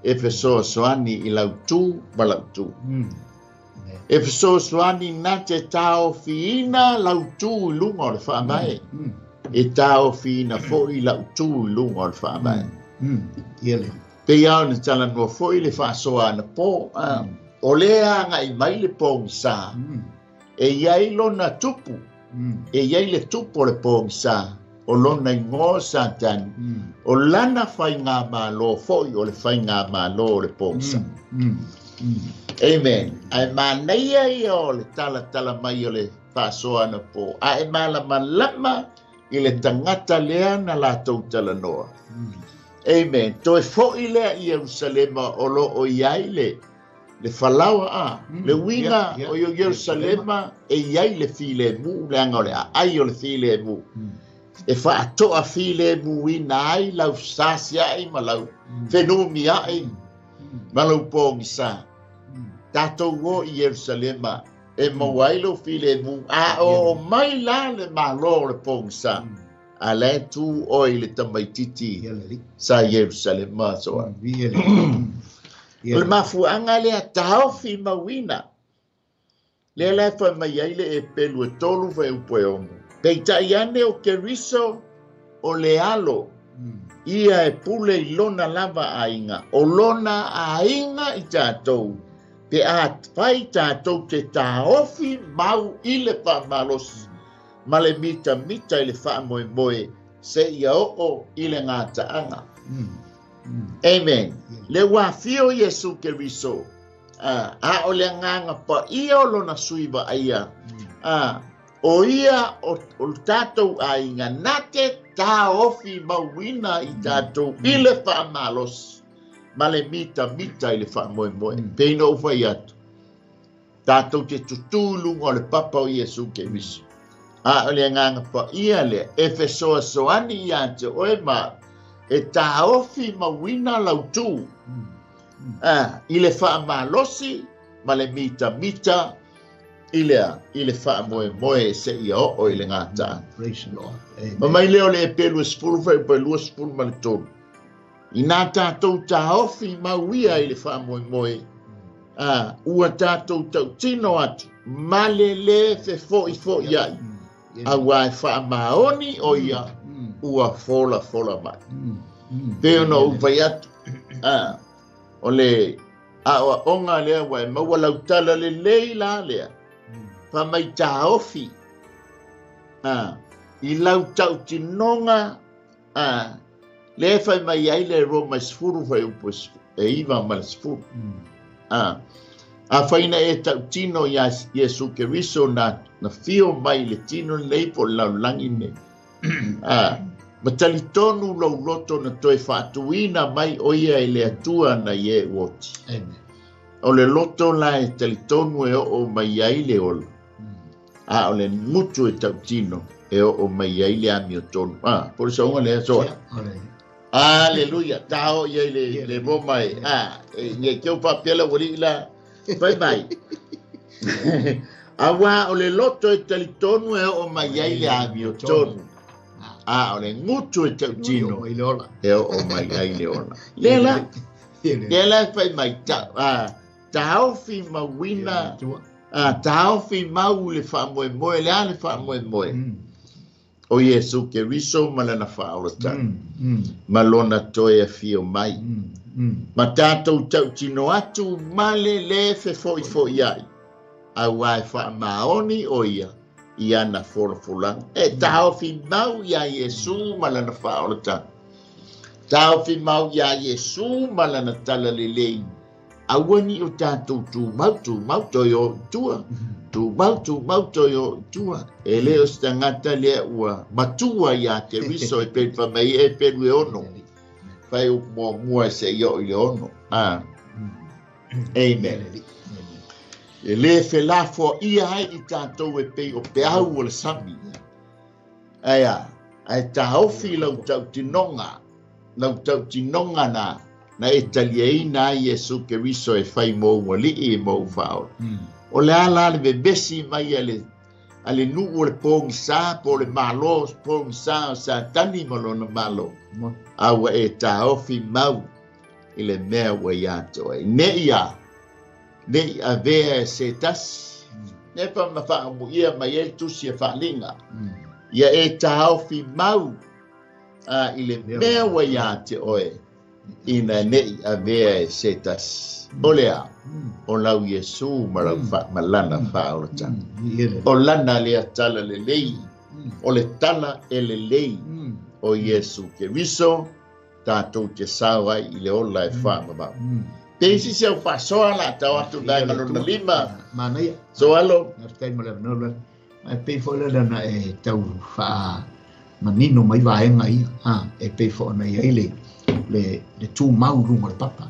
S2: e whesoa soani I lau tū ma lau tū. E whesoa soani na te tau fiina lau tū I lunga o le whabai. E tau fina foi lau tū lunga o le whaamai. Pe iau na tala noa foi le whaasoa na pō. O lea nga I mai le pōngi sā. E iai lona tupu. E iai le tupu le pōngi sā. O lona I ngō sā tani. O lana whai ngā mālo foi o le whai ngā mālo o le pōngi sā. Amen. Ai māneia I o le tala mai o le whaasoa na pō. Ai mālama lama I le tangata lea na lātou talanoa. Amen. Toi fo'i lea I Jerusalema o lo o iai le whalawa a. Le winga o Jerusalema e iai le file mu le anga o le a. Ai o le file mu. E whaatoa file mu ina ai lau sasi ai ma lau whenumi ai. Ma lau pōngi sā. Tātou o I Jerusalema. E mawailo file mu a o mai la le malo le pongsa a le tu o le tamaititi sa Jerusalem ma so le mafu anga le tau fi mawina le fa mai le e pelu tolu fa u poe pe taiane o Keriso o le alo ia e pule I lona lava ainga o lona ainga I tātou pe a fai tātou te tāofi mau I le whaamalos ma le mita I le whaamoe se ia o I le ngā taanga. Amen. Le wafio Iesu Keriso a o le nganga pa ia o lona suiva aia o ia o tātou a inga nate tāofi mauina I tātou I le whaamalos ma le mita I le whaamoe. Peina o whai atu. Tātou te tutulunga o le papa o Iesu Keriso. A o le nganga pa ia le e whesoa soani I ate oe ma e tāofi mawina lau tū. I le whaamalosi ma le mita I le whaamoe se ia o I le ngata. Ma mai leo le e pelu e spulu whai pa lua spulu ma le tonu. I nā tātou tāofi mauia I le whaamoe. Ua tātou tau tino atu. Malele fe fo'i ai. A wai whaamaoni o ia. Ua fola mai. Peo no uvai atu. O le a onga lea wai maua lautala le leila lea. Pa mai tāofi. I lau tau tinonga. Le fai mai ai le Roma sfuru fai upo e iwa ma le sfuru. A whaina e tau tino Iesu Keriso na fio mai le tino nei po laulangi ne. Ma tali tonu lau loto na toi whaatuina mai o ia e le atua na ie uoti. O le loto la e tali tonu e o mai ai le olo. O le mutu e tau tino e o mai ai le ami o tonu. Por isa unga le asoa. Aleluia, tao ia le Roma e nge keu papiala wali la vai mai. Awa o le loto e talitonu e o mai ai le ami o tonu. o le ngutu e tau tino.
S3: Mai le ola.
S2: E o mai ai le ola. Lela fai mai tau fi mawina. Tau fi mau le wha moe moe, le ale wha moe moe. O Yesu ke riso malana wha ola tau. Malona toe a fio mai. Ma tātou tau tino atu male le fe foi ai. A wai wha maoni o ia. Ia na fola. E tau fi mau ia Yesu malana wha ola tau. Tau fi mau ia Yesu malana tala le lei. Awani o tātou tu mau toi o tua. Tu mau toi o tua. E leo stangata lea ua matua ia te riso e pe whamei e peru e ono. Whai o mua se io i le ono. Amen. E le whelafo ia hai i tātou e pe o pe au o le sami. Aia, ai tā ofi lau tau tinonga. Lau tau tinonga na e talia ina Yesu ke riso e whai mō wali e mō whao. O le ala le bebesi mai ale nu o le pōngi sā, po le malo, pōngi sā o sā tani malo na malo. Awa e tā ofi mau i le mea wa iato e. Ne ia vea e se tasi. Ne pa ma wha amu ia mai e tusi e whalinga. Ia e tā ofi mau i le mea wa iato oe. Ina nei a vea e setas. O lea, o lau Yesu malana wha o tana. O lana lea tala le lei, o le tala e le lei o Yesu ke riso, tātou te sawa i le ola e wha mabau. Te isi se au wha soa la tau atu dai malona lima.
S3: Manaya.
S2: So alo.
S3: Naftai mo le vanola. Ai pei fo le lana e tau wha manino mai vaenga ia. E pei fo na ia ile. Le tu mau runga le papa.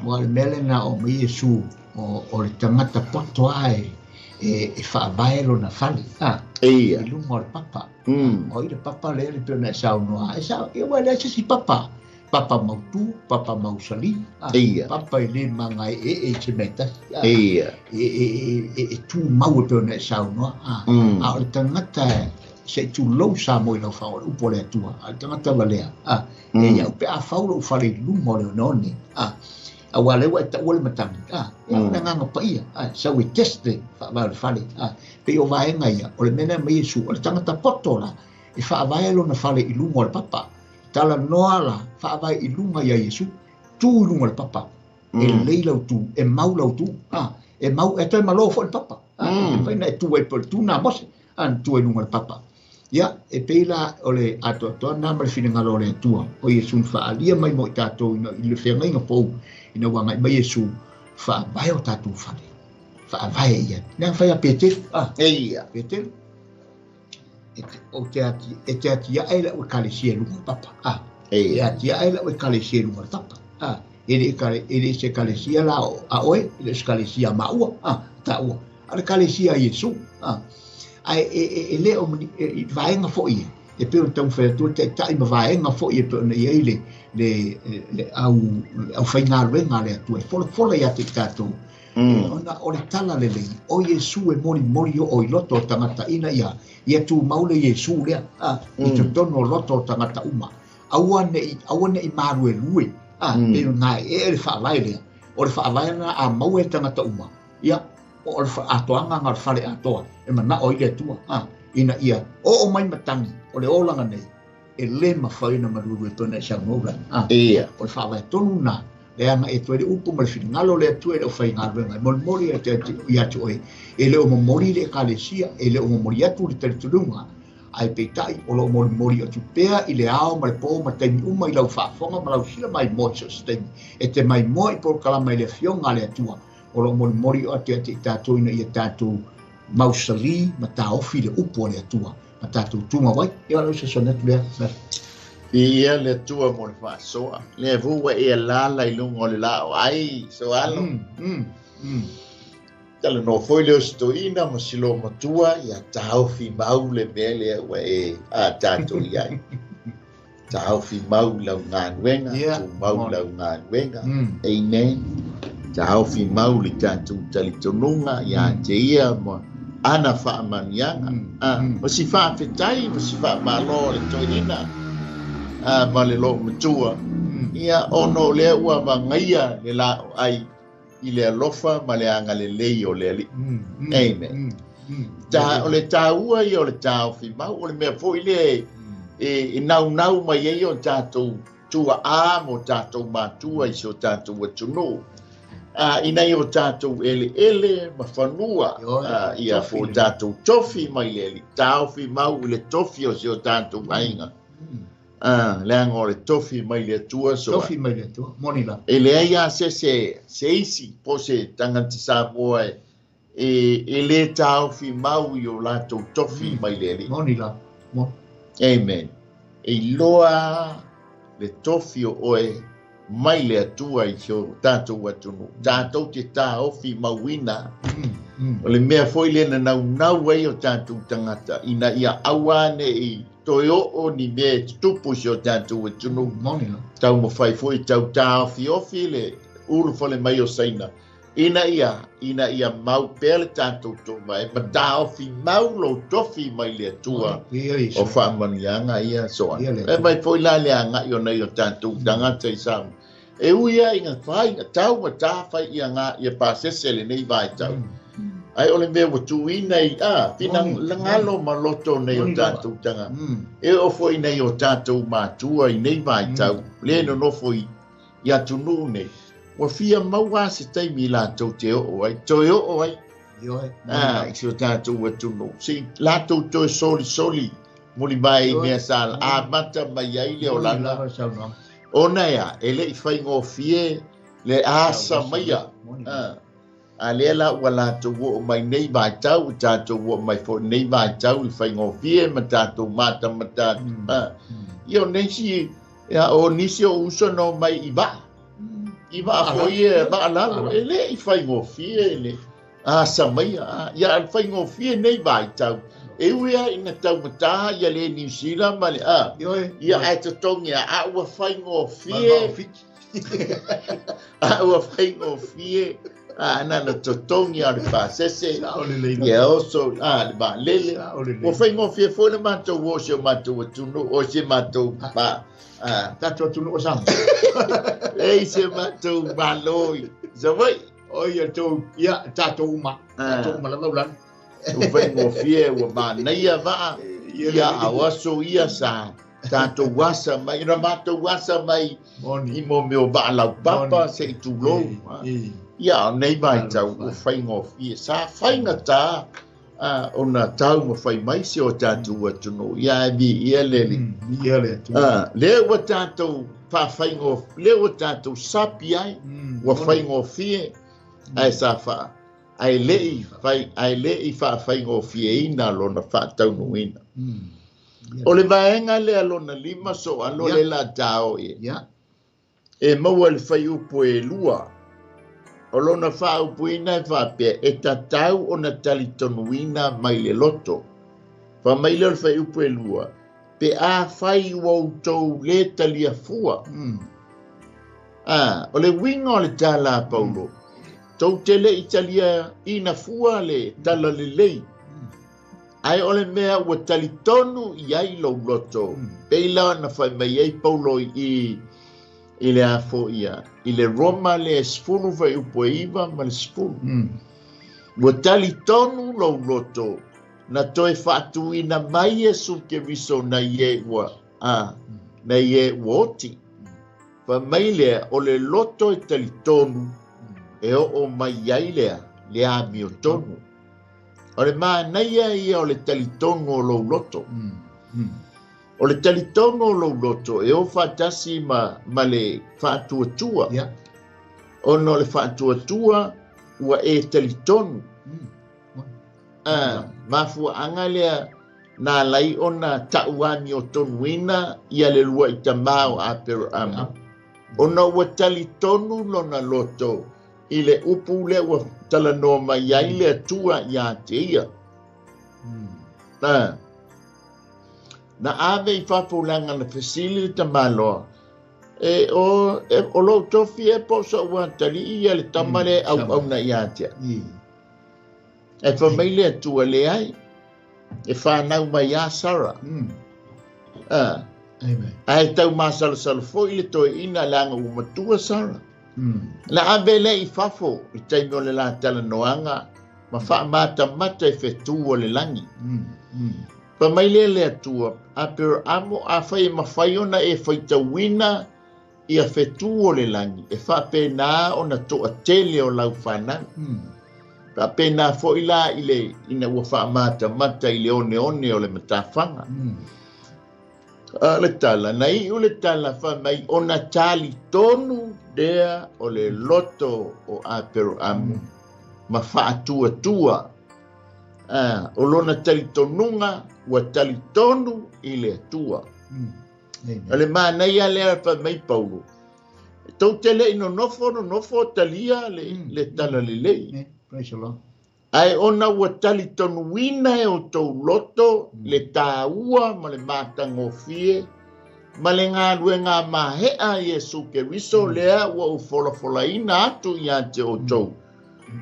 S3: Wa le mele na o mi Yesu o le tangata poto ai e whaabaelo na whali. E lunga le papa. O i le papa le le pena sao noa. E sao, e wale ase si papa. Papa mau tu, papa mau sali. Papa i le mangai e te meta. E tu mau e pena sao noa. A o le tangata se tu lo sa mo lo fa o po le tua al tangata valea e ia pe a fa lo fa le lu mo le noni a wale wa ta wale matang ya nga nga pa ia so we test the fa le pe o vai nga ia o le mena me su o tangata potola e fa vai lo na fa le lu mo le papa tala noala fa vai i lu nga ia Yesu tu lu mo le papa e le lo tu e mau lo tu e mau e te malo fo le papa fa na tu e por tu na mos an tu e lu mo le papa. Ya, e peila ole ato na mare fina ngalo le tua. O Yesu fa alia mai mo tato ina le fenga inga po ina wanga mai Yesu fa vai o tato fa. Fa vai ia. Na fa ia Peter. Ia, Peter. O te ati ia ele o kalesia lu papa. Ia ti ele o kalesia lu papa. Ele se kalesia la a oe, ele se kalesia maua. Ta o. Al kalesia Yesu. E le o vaenga fo ia e pe o tau fa tu te tai ma vaenga fo ia pe nei le au fainga renga le tu e fola ia te tato ona o le tala le o Yesu e mori o i loto tangata ina ia tu maule Yesu le i te tono loto tangata uma awane i maru e lue pe ngai e le fa vai le o le fa vai na a mau e tangata uma ia o le atoanga ngar fale atoa e mana o ile tua ina ia o mai matangi o le olanga nei e le mawhaina maruru e tona e sa ngoga o le whawe tonu na le anga e tuere upu ma le whingalo le tuere o whai ngarwenga e mori e te atu oi e le o mori le kalesia e le o mori atu le teriturunga ai peitai o lo mori atu pea i le ao ma le po ma teimi uma i lau whaafonga ma lau sila mai mo e te mai mo i por kalama i le fionga le atua o lo mori o te tātou ina ia tātou mausali ma tā ofi le upo le atua ma tātou tunga wai e alo se sonetu lea
S2: ia le tua mo le whaasoa le vua e lala i lungo le lao ai so alo tala no foi le ostoina ma silo matua ia tā ofi mau le mele ua e a tātou iai tā ofi mau lau ngānuenga tu mau lau ngānuenga amen Tau fi mau li tātou tali tonunga ia te ia ana whaamanianga. Ma si whaafetai, ma si whaamalo le toina. Ma le lo matua. Ia ono lea ua mangaia le la ai i le alofa ma le anga le lei o le ali. Amen. Ta o le taua i o le tau whimau o le mea fwoi le e nau mai ei o tātou tua a mo tātou mātua i so tātou atunu. Ina i o tātou ele ma whanua ia fo tātou tofi mai le li. Tau whimau i le tofi o si o tātou ainga. Leanga o le tofi mai le tua so.
S3: Tofi mai le tua, moni la.
S2: E le aia se isi po se tangata Samoa e le tau whimau i o lātou tofi mai le li.
S3: Moni la.
S2: Amen. E loa le tofi o oe mai le atua i so tātou atunu. Tātou te tā ofi mauina. O le mea foi le na nau ai o tātou tangata. Ina ia awane i toi o ni me tupu si o tātou atunu. Tau mo fai foi tau tā ofi le uru fale mai o saina. Ina ia mau pele tātou tō mai, ma tā ofi mau lo tofi mai le atua o whaamanianga ia soa. E mai foi la leanga i o nei o tātou tangata i samu. E uia inga whai, tau ma tā whai ia ngā ia pāsese le nei vai tau. Ai ole mea watu i nei, pinang langalo ma loto nei o tātou tanga. E o foi nei o tātou mātua i nei vai tau, le no nofo i atunu nei. Wa fia maua se taimi lātou te o ai, toi o ai. I si o tātou atunu. Si lātou toi soli, muli mai mea sāla, mata mai ai le o lana. Ona ia, e le i whaingo fie, le asa maia. A lea la ua lātou o mai nei vai tau, tātou o mai fo nei vai tau, i whaingo fie, ma tātou mata. Io nesi, o nisi o uso no mai i ba. I va foi ba lalo, e le i whaingo fie, le asa maia. Ia al whaingo fie nei vai tau. E uia ina tau mataha ia le New Zealand ma le ia ai te tongi a ua whaingo fie. A ua whaingo fie. Nana to tongi a le whasese. Ia oso, le ba lele. Ua whaingo fie fo le matou o se matou atunu, o se matou pa.
S3: Tātou atunu o sama.
S2: Ei se matou maloi. Zawai.
S3: Oi, tātou uma. Tātou uma la laulan.
S2: O whaingo fie ua māneia vaa. Ia awaso ia sa. Tātou wasa mai. Ina mātou wasa mai. I mo meo vaa lau papa se i tūlou. Ia nei mai tau o whaingo fie. Sa whainga tā. O na tau mo whai mai se o tātou atunu. Ia e mi ia leli. Lea ua tātou pa whaingo. Lea ua tātou sapi ai. Ua whaingo fie. Ai sa wha. Ai lei wha whaingo fie ina lona wha taunuina. O le vaenga le alona lima so alo le la tau e. E maua le whai upo e lua. O lona wha upo ina e wha pia e ta tau o na talitonuina mai le loto. Wha mai le whai upo e lua. Pe a whai wau tau le talia fua. O le winga o le tala Paulo. Tau tele Italia ina fua le tala le lei. Ai ole mea ua talitonu i ai lo loto. Peila na whai mai ei Paulo i le afo ia. I le Roma le sfunu vai upo iwa ma le sfunu. Ua talitonu lo loto. Na toe whatu ina mai e suke viso na ie ua. Na ie ua oti. Wha mai lea o le loto e talitonu. E o mai ai lea mi o tonu. O le maa naia ia o le talitonu o lou loto. O le talitonu o lou loto e o whatasi ma le whatuatua. O no le whatuatua ua e talitonu. Mafua anga lea nā lai o na tauani o tonuina ia le lua i tamau a pero ama. O na ua talitonu lona loto. I le upu le ua talanoa mai ai le atua ia te ia. Na ave i whapulanga na whesili ta maloa. O lo tofi e po sa ua tali ia le tamare au na ia te. E fa mai le atua le ai. E whanau mai a Sara. Ai tau masala foi le toi ina langa umatua Sara. La avele I fafo I taino le la tala noanga ma wha mata I fetua le langi. Pa mai le atua a pero amo a whai ma whaiona e whaitawina I a fetua le langi. E wha pena o na toa tele o lau whanau. Pa pena fo ila ile ina ua wha mata I le one o le matawhanga. Le tala, nei o le tala wha mai o na tali tonu dea o le loto o a pero amu. Ma wha tua. O lona tali tonunga ua tali tonu I le atua. Ale ma nei a lea wha mai Paulo. Tau tele ino nofo talia le tala le lei.
S3: Praise the Lord.
S2: Ai ona ua tali tonu wina e o tau loto le tāua ma le matangofie ma le ngā ruenga mahea Yesu Keriso lea ua ufola ina atu I a te o tau.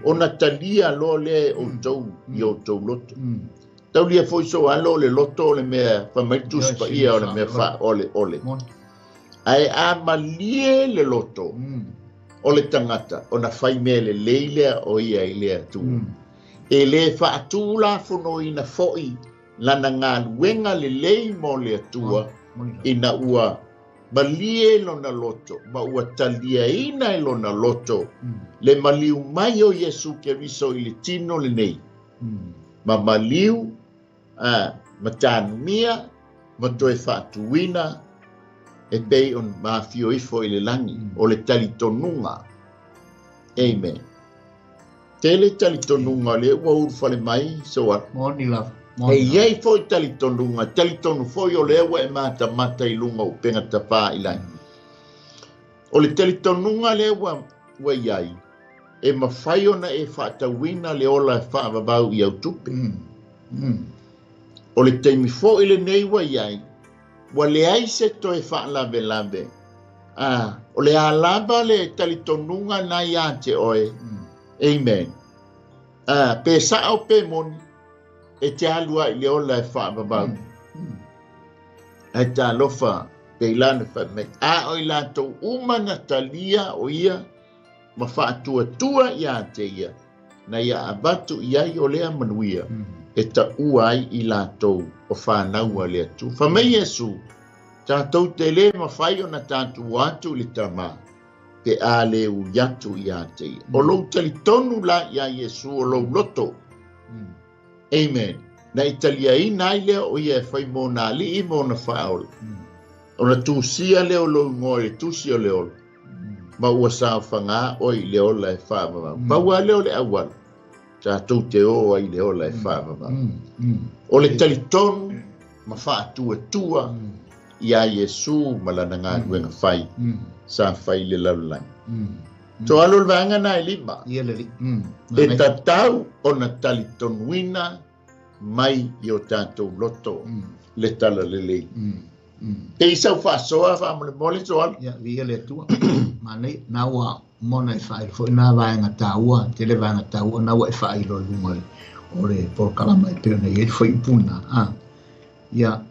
S2: Ona talia lo le o tau I o tau loto. Tau lia foi so alo le loto le mea whamaitus pa ia o le mea wha ole. Ai a malie le loto. O le tangata, o na whai mea le leilea o ia I lea tu. E le whaatula whono I na foi, lana ngā luenga le lei mo le atua, I na ua malie lo na loto, ma ua talia ina I lo na loto, le maliu mai o Yesu Keriso I le tino le nei. Ma maliu, ma tānumia, ma toe whaatuina, e pei on mafio ifo I le langi, o le tali tonunga. Amen. Te le tali tonunga le ua urfa le mai, so what?
S3: Moni love.
S2: E iei fo I tali tonu fo I o le ua e mata I lunga o penga tapa I langi. O le tali tonunga le ua iai, e mawhai ona e whaatawina le ola e whaavavau I au tupe. O le teimi fo I le nei ua iai, wa le aise to e wha lave. O le alaba le talitonunga na ia te oe. Amen. Pe sa o pe moni, e te alua I le ola e wha babau. E ta lofa, pe ilana wha me. O I lato umana talia o ia, ma wha tua ia te ia. Na ia abatu iai o lea manuia. E ta uai I lato o whanaua le atu. Whamei Yesu, tātou te le mawhai o na tātou atu le tama, te a le u yatu I a te ia. O lou tali tonu la ia Yesu o lou loto. Amen. Na italia I nai lea o ia e whai mō nā li I mō na whaole. O na tūsia leo lou ngoi, tūsia leo. Ma ua sāo whangā oi leo la e whaamama. Ma ua leo le awal. Tātou te o ai leo la e whaamama. O le tali tonu, ma whaatua ia Yesu malana ngā ruenga whai, sa whai le laulangi. To alo vanga na lima. E tatau o na tali tonuina mai I o tātou loto le tala le lei. Te isau whasoa whamole so alo.
S3: Ia, via le tua. Manei, naua mona I whai, fo ina vaenga tāua, te le vaenga tāua, naua I whai lo lunga o le porkalama I pēr nei, e whai puna. Ia,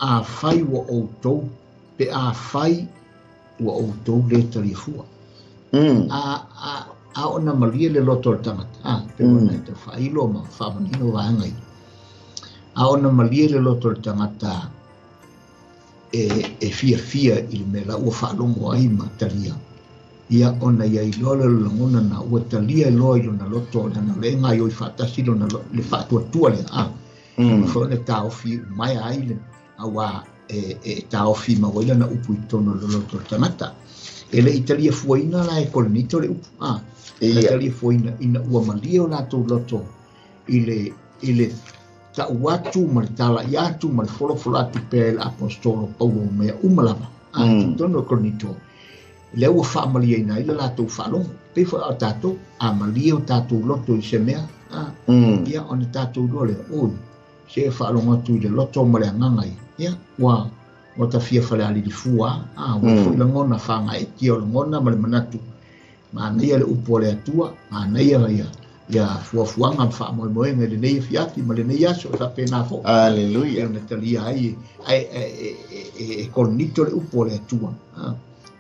S3: a whai wa outou, pe a whai wa outou le tari fua. A ona malia le loto le tangata, pe ona I te whai lo ma whamanino vaengai. A ona malia le loto le tangata, e fia I le mela ua whalongo ai ma talia. Ia ona ia I loa le langona na ua talia I loa I lona loto, na le ngai oi whatasi lona le whatuatua le Whone taofi mai aile, awa e taofi mawaila na upu I tono le loto le tangata. E le Italia fuaina la e kolonito le upu. Le Italia fuaina ina ua malia o lato loto. Ile ta watu maritala yatu marfolatu pe apostolo Paulo me umalava tono kronito le u fa malia ina ile la tu falon pe fa tato a malia tato loto semea ya on tato dole o se falon tu de loto male ngai ya wa ta fia fala ali di fua wa la ngona fa ngai ti o ngona male manatu ma ia le upole atua ma ia ia fuafuaga fa'amoemoega i lenei afiati ma lenei aso e fa'apena fo'i
S2: Aleluia.
S3: ona talia ai e kolonito le upu o le atua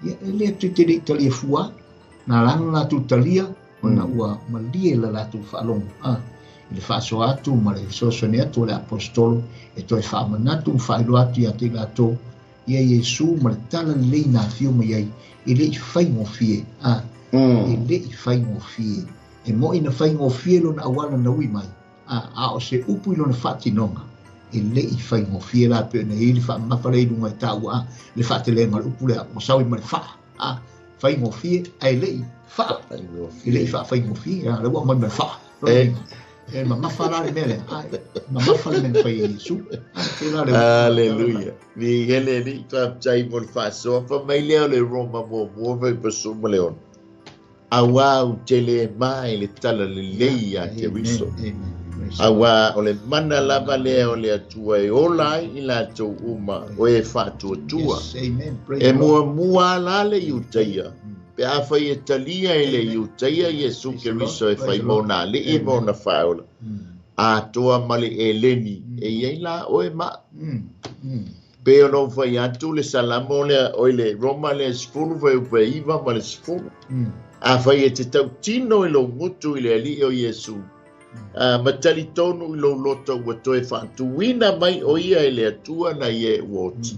S3: ia e lea tuitele i talia fua na langa latou talia ona ua malie la latou fa'alogo i le fa'asoa atu ma le sosone atu o le apostolo e toe fa'amanatu fa'ailoa atu iā te latou ia Iesu ma le tala lelei na afio mai ai i le'i faigofie i le'i faigofie e mo ina faigofie lona auala na ui mai a o se upu i lona fa'atinoga e le'i faigofie la pe ona i le fa'amafa le iluga e ta'ua le fa'atelega le upu le a'amasau i ma le fa'a faigofie ai le'i fa'a i le'i fa'afaigofie le ua mai ma le fa'a e mamafa la le mea le mamafa le mea fai Iesu
S2: Aleluia. Mi hele ni tai mo le fa'asoa fa mai leo le Roma mo vai pasuma leon. Awa u tele mai le tala le leia te riso. Awa o le mana lava leo le atua e olai i la tau uma o e fa'atua tua. E mua la le iutaia. Pe a fai e talia e le iutaia Iesu ke riso e fai mona le i mona fa'aula. A toa male e leni e iei la o e ma. Pe ono fai atu le salamo le o le Roma le sifuru fai upe iwa ma le sifuru. A fai e te tau tino i lo ngutu i le ali o Iesu. Ma tali tonu i lo loto ua toe whaatuina mai o ia e le atua na ie uot.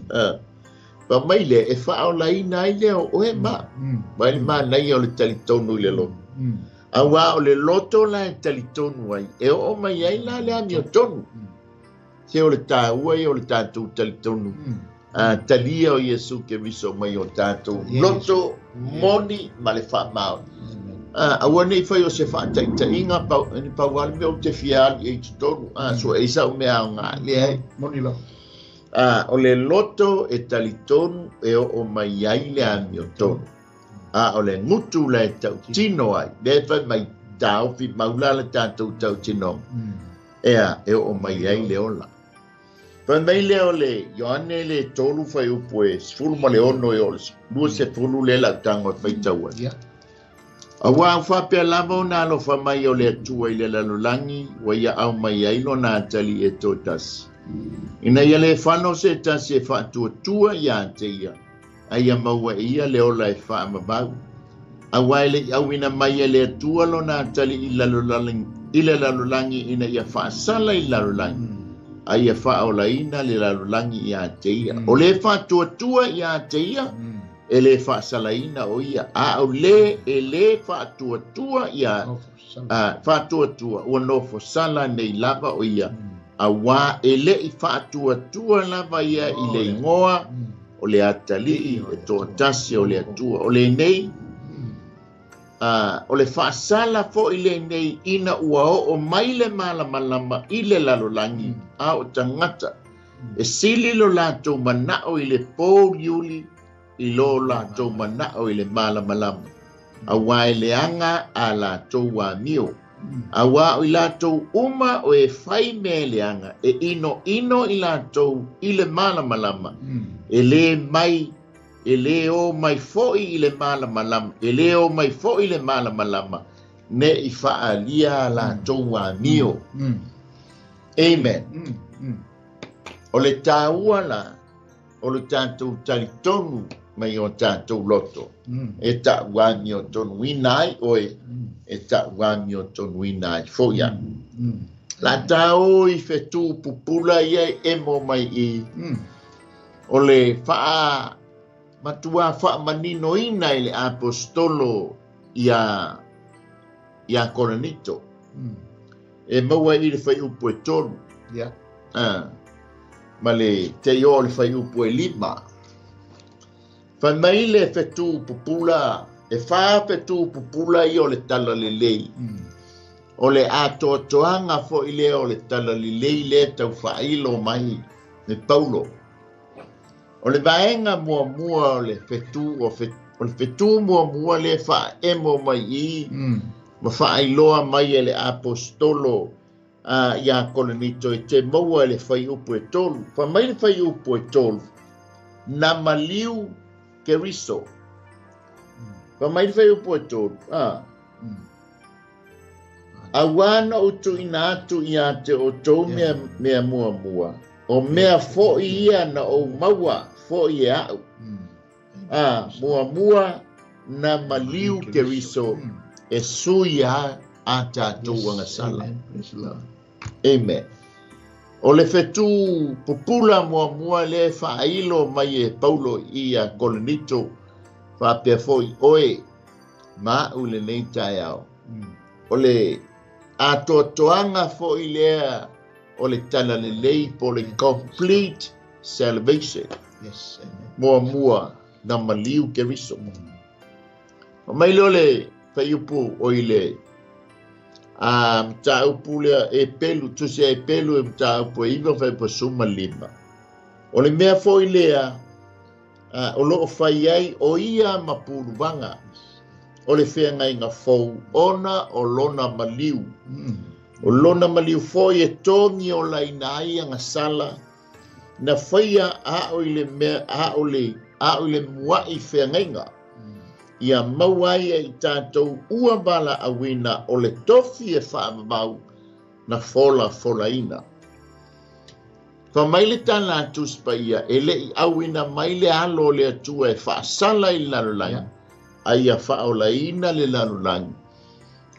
S2: Pa mai le e whao la ina i le o e ma. Mai le ma nai o le tali tonu i le loto. Awa o le loto la e tali tonu ai. E o mai ai la le ami o tonu. Se o le tāua i o le tātou tali tonu. Talia o Iesu ke riso mai o tātou. Loto moni ma le wha mao. Awa nei whai o se wha taita inga ni pauali me o te fiali e tonu. So e isa o mea o ngā le ai.
S3: Moni la.
S2: O le loto e tali tonu e o mai ai le ami o tonu. O le ngutu le tau tino ai. Le whai mai tau fi maula le tātou tau tino. Ea e o mai ai le ola. Whai mai leo le Ioane le tolu whai upo e sifuru ma le ono e ola. Lua se furu le la tango e whai taua. A wā whapea lava o nā lo wha mai o le atua i le lalolangi wa ia au mai ai lo nā tali e tō tasi. Ina ia le whano se tasi e whaatua tua ia te ia. A ia maua ia le ola e wha amabau. A wā ele au ina mai e le atua lo nā tali i le lalolangi ina ia wha sala i lalolangi. A ia wha ola ina le lalolangi ia te ia. O le whaatua tua ia te ia. E le whaasalaina o ia. A au le e le whaatuatua ia. Whaatuatua. Ua nofo sala nei lava o ia. A wā e le i whaatuatua lava ia i le ingoa. O le atali e tō tasi o le atua. O le nei. O le whaasala fo i le nei ina ua o mai le malamalama i le lalolangi. A o tangata. E sili lo lātou manao i le pō yuli. I lo la tau manao i le malamalama. A wā e le anga a la tau wā mio. A wā o i la tau uma o e whai me le anga. E ino i la tau i le malamalama. E le mai, e le o mai foi i le malamalama. E le o mai foi i le malamalama. Ne i wha lia la tau wā mio. Amen. O le tāua la, o le tātou talitonu, mai o tātou loto. E tā wāmi o tonu inai oe. E tā wāmi o tonu inai foia. La tāo i whetū pupula ia e mo mai i. O le wha matua wha manino inai le apostolo ia Koronito. E maua i le whai upo e tonu. Ma le te o le whai upo e lima. Whai mai le whetū pupula, e wha whetū pupula i o le tala le lei. O le atoatoanga fo i le o le tala le lei le tau whailo mai me Paulo. O le vaenga mua o le whetū, o le whetū mua le wha emo mai i, ma whailoa mai e le apostolo ia Koronito e te maua e le whai upo e tolu. Wha mai le whai upo e tolu, na maliu Keriso. Wha mai le whai upo e tolu. Awana o tu ina atu ia te o tau mea mua. O mea fo ia na o maua fo i au. Mua na maliu ke riso e sui a tātou anga sala. Amen. O le fetu popula mua le whailo mai e Paulo i a Kolinito whapea foi oe ma ule nei tai au. O le atoatoanga foi lea o le tala le lei po le complete salvation.
S3: Yes, amen.
S2: Mua na maliu ke riso. O mai le whaiupu o i le mtaupu lea e pelu, tusi e pelu e mtaupu e iwa whai pa suma lima. O le mea foi lea o loo whai ai o ia mapuruvanga. O le whea ngai ngā fau ona o lona maliu. O lona maliu foi e tongi o la ina ia ngā sala. Na whaia a o le mea a o le muai whea ngai ngā. Ia mauai e i tātou ua bala a wina o le tofi e whaamamau na fola ina. Ka maile tana atus pa ia e le i awina maile alo le atua e whaasala i lalulangi. Aia whaola ina le lalulangi.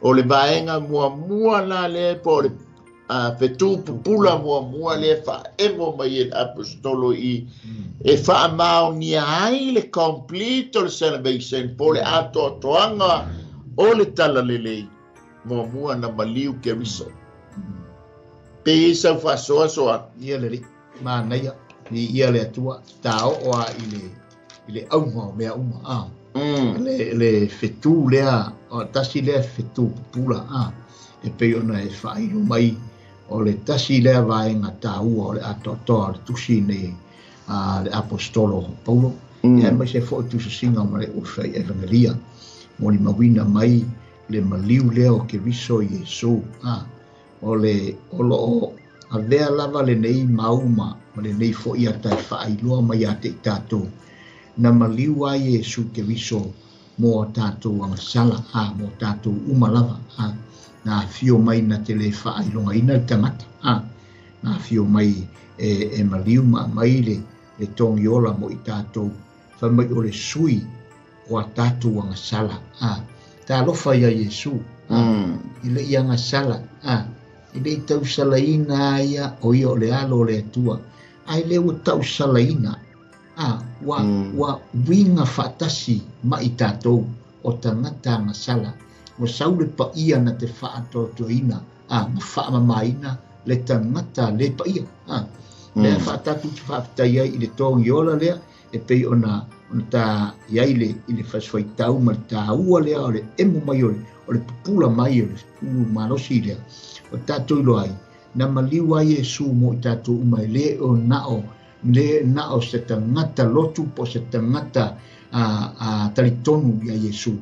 S2: O le baenga mua la le po le fetu pupula mua le wha emo mai e apostolo i e whaamau ni ai le complete o le salvation po le atoanga o le tala lelei mua na maliu ke riso. Pe isa whasoa
S3: ia le ri ma naia ni ia le atua tao oa i le auma o mea uma le fetu lea o tasi lea fetu pupula e pe ona e whairu mai o le tasi lea vaenga tāua o le atoa le tusi nei le apostolo Paulo. E mai se fo tu singa ma le ufai evangelia. Mo ni mawina mai le maliu lea o ke riso Yesu. O lo a vea lava le nei mauma ma le nei fo ia tai whaailoa mai a te tātou. Na maliu a Yesu ke riso mo tātou anga sala mo tātou umalava. Na fio mai na te le whaailonga ina i tangata. Na fio mai e maliu ma mai le tongi ola mo i tātou. Wha mai o le sui o a tātou anga sala. Tā lofa ia Yesu. I le i anga sala. I le tau salaina ia o ia o le alo o le atua. Ai le o tau salaina. Wa winga whaatasi ma i tātou o tangata anga sala. Mo saule pa ia na te whaatotoina. Ma whaamamaina le tangata le pa ia. Lea whaatatu te whaapitai ai i le tongi ola lea, e pei ona tā iai le i le whaswhaitau ma tā ua lea o le emu mai o le pupula mai o le marosi lea. O tātou ilo ai, na maliu ai Yesu mo i tātou umai le o nao se tangata lotu po se tangata talitonu ia Yesu.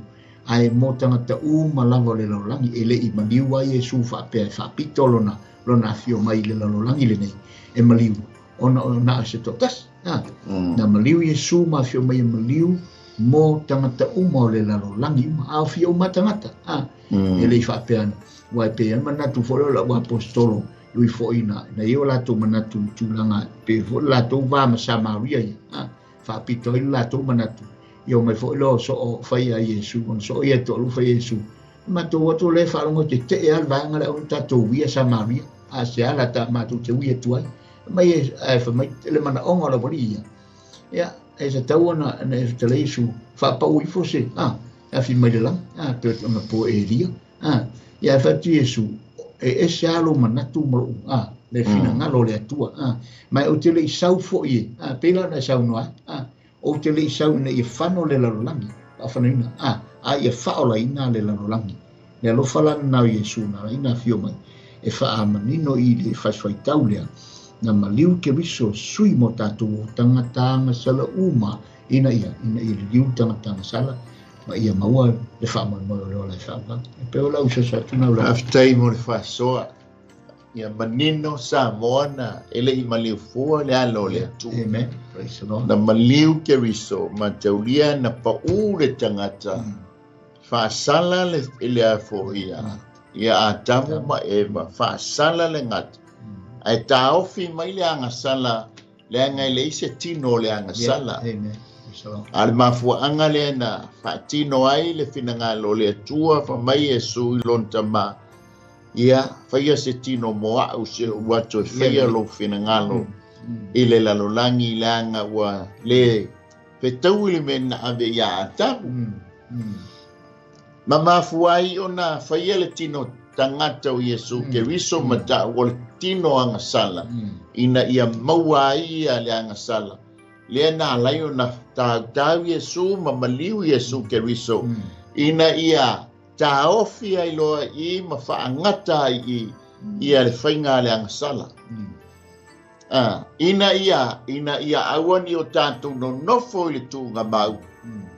S3: Ai mo tangata malava le lalolangi, e le i maliu ai Yesu whaapea whaapito lona fio mai le lalolangi le nei. E maliu ona se totas na maliu Yesu ma fio mai maliu mo tangata o le lalolangi ma fio ma tangata e le whapeana wai pe manatu folo la apostolo lui foina na io la to manatu tulanga pe la to va ma Samaria whapito i la to manatu io mai fo lo so fai a Yesu on so ia to lu fai Yesu ma to le falongo te al vanga la un tato via Samaria se ala ta matu te ui tuai mai e fa mai le mana onga la bolia ya e se tau na e te leisu fa pa ui fose a fi mai la te ona po e ria ya fa ti Yesu e se alo manatu mo le fina ngalo le tua mai o te le sau fo i pela na sau no o te le sau ne e fano le la langi a fanina ia fa ola ina le la langi le lo fala na Yesu na ina fio mai e whaamanino i le whaswaitau lea. Na maliu ke riso sui mo tātou tangata sala uma ina i le liu tangata sala. Ma ia maua le whaamanoa leo lai whaamang. E peo lau sa tuna ula.
S2: Aftai mo le whasoa. Ia manino sa moana ele i maliu fua le alo le atu.
S3: Amen. Praise the Lord.
S2: Na maliu ke riso ma taulia na pau le tangata. Whaasala le ele a fo ia. ia a tamu ma eva fa sala le ngat ai ta ofi mai le anga sala le anga le se tino le anga sala al mafu anga le na fa tino ai le finanga lo le tua fa mai e su lon tama ia fa ia se tino moa o se wato fa ia lo finanga lo ile la lo langi langa wa le pe tau le men ave ya tamu mama fuai ona fa ia le tino tangata o Yesu Keriso mata o tino anga sala ina ia maua ia le anga sala le na laio na ta Yesu mamaliu Yesu Keriso ina ia ta ofia ilo i mafaangata i ia le fainga le anga sala ina ia awani o tātou no nofo i le tūnga mau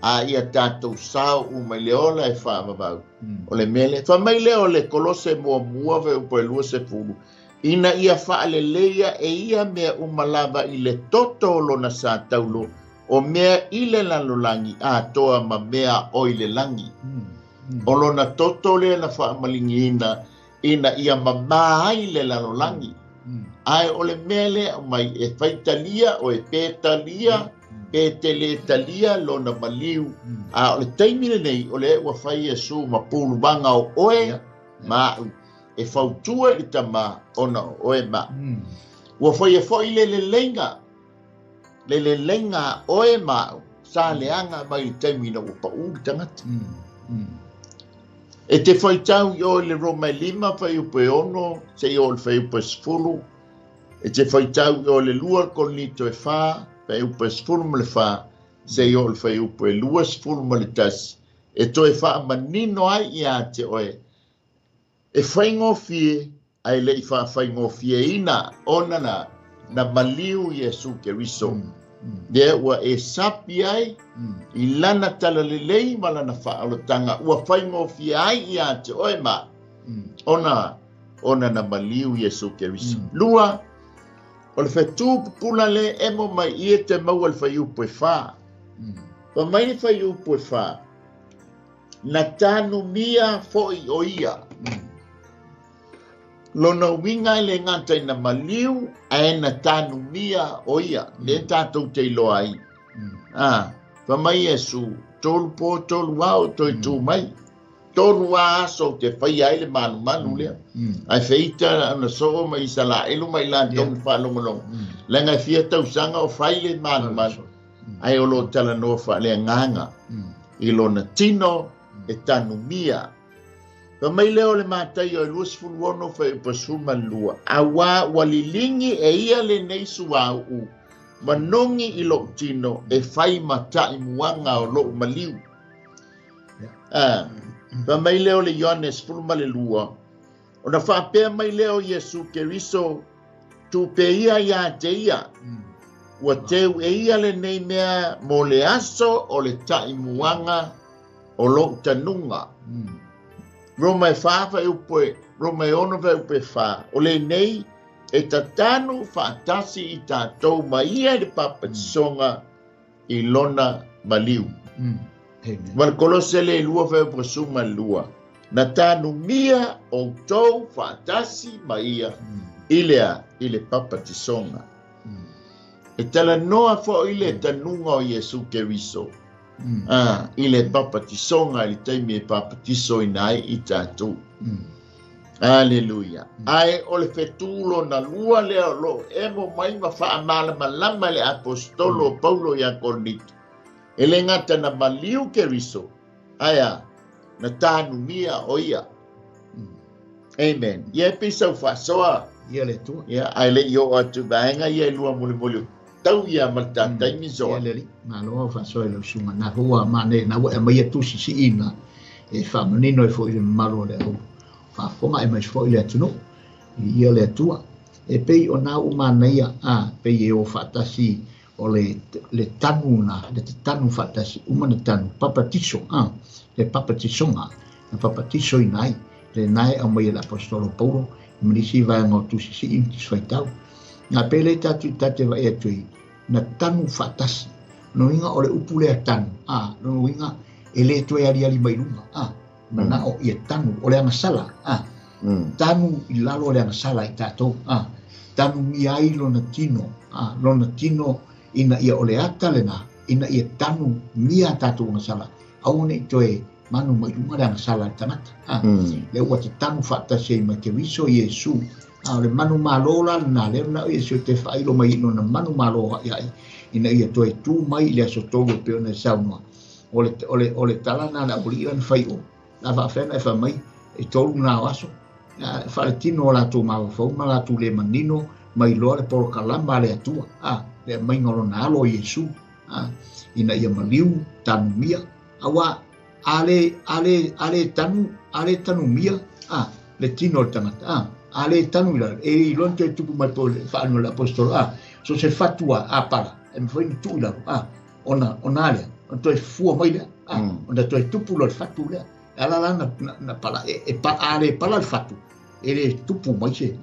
S2: a ia tātou sao u mai leola e whaamabau o le mele wha mai leo le kolose mua mua ve upo e lua se fulu ina ia whaale leia e ia mea umalava i le toto lona sa taulo o mea i le lalolangi a toa ma mea o i le langi o lona toto le na whaamalingi ina ia mamai le lalolangi ai o le mele mai e faitalia o e petalia petele talia lona maliu a o le taimile nei o le ua fai Yesu ma pulubanga o oe ma e fautua i tama ona oe ma ua fai e fai le lenga oe ma sa leanga mai taimina ua pa uli tangata e te fai tau i o le Roma 5 fai upe ono se i o le fai upe sfulu e te fai tau i o le lua konito e fa fai upe sfulu ma le fa se i o le fai upe lua sfulu ma le tas e to e fa manino ai i a te oe e fai ngofie ai le i fa fai ngofie ina ona na maliu Yesu Keriso de ua e sapi ai i lana tala lelei ma lana whaalotanga ua fai ngofie ai i a te oe ma ona na maliu Yesu Keriso lua o le whetū pupula le emo mai i te maua le whai upo e wha. Pa mai le whai upo e wha. Na tānu mia foi o ia. Lona winga le ngata na maliu ai na tānu mia o ia. Le tātou te iloa ai. Pa mai Yesu tolu po tolu wao toi tū mai. Tolu wa aso te whai ai le manu lea. Ai feita ana so mai sala elu mai la tong fa longolong. La ngai fia tau sanga o whai le manu. Ai o lo tala no fa le nganga. I lo na tino e tanu mia. Pa mai leo le mātai o luas fulwono whai upasuma lua. Awa walilingi e ia le neisu au u. Manongi i lo tino e whai matai muanga o lo maliu. Pa mai leo le Ioannes fulma le lua. O na whapea mai leo Yesu Keriso tu pe ia ia te ia. Ua teu e ia le nei mea mo le aso o le tai muanga o lo tanunga. Roma e whaafa e upoe, Roma e ono ve upe wha. O le nei e tatanu whaatasi i tātou ma ia le papatisonga i lona maliu. Mal kolose le lua ve upe suma lua. Na tānu mia o tau whaatasi ma ia i le papatisonga. E tala noa fo i le tanunga o Yesu Keriso. I le papatisonga i le taimi e papatiso i nai i tātou. Aleluia. Ai o le fetulo na lua leo lo emo mai ma wha amala malama le apostolo Paulo i a Kornito. E le ngata na maliu Keriso. Aia, na tānu mia o ia. Amen. Ia pisau whasoa.
S3: Ia le tua.
S2: Ia, ai le i o atu baenga ia lua muli muli. Tau ia malta taimi zoa.
S3: Ia le li. Ngā loa whasoa i lau sunga. Nā hua mane, nā wa e mai atusi si ina. E whamanino e fo i le maro le au. Whafonga e mai fo i le atuno. Ia le atua. E pei o nā umaneia. Pei e o whatasi o le tanu na. Le tanu whatasi. Umana tanu. Papatiso. Le papatisonga. Le papatiso i nai. Le nai au mai le apostolo Paulo. Manisi vai ngā tusi si ina tis whaitau. Ngā pele tatu tate wa ea tui. Na tanu whatasi. No inga o le upu lea tanu. No inga e le tue ari mai runga. mana o ia tanu o le ngasala tanu i lalo le ngasala i tatou tanu mi ai lona tino ina ia ole ata lena ina ia tanu mia tatou ngasala au ne toe manu mai lunga le ngasala tangata le ua te tanu whaatasi mai te wiso Iesu le manu malola na le na Iesu te whailo mai ino na manu maloa iai ina ia toe tu mai le aso tolu pe ona saunua ole talana na uli an whaio na whaafena e whamai e tolu na waso whaletino la tu mawafau ma la tu le manino mai loa le poro kalama le atua le mai ngoro na alo Iesu ina ia maliu tanu mia awa ale tanu mia le tino le tangata ale tanu ila e ilon te tupu mai po le whaano le apostol so se fatua pala e mwhaini tu ila ona ale on toi fua mai le ona toi tupu le fatu le ala na pala ale pala le fatu ele tupu mai se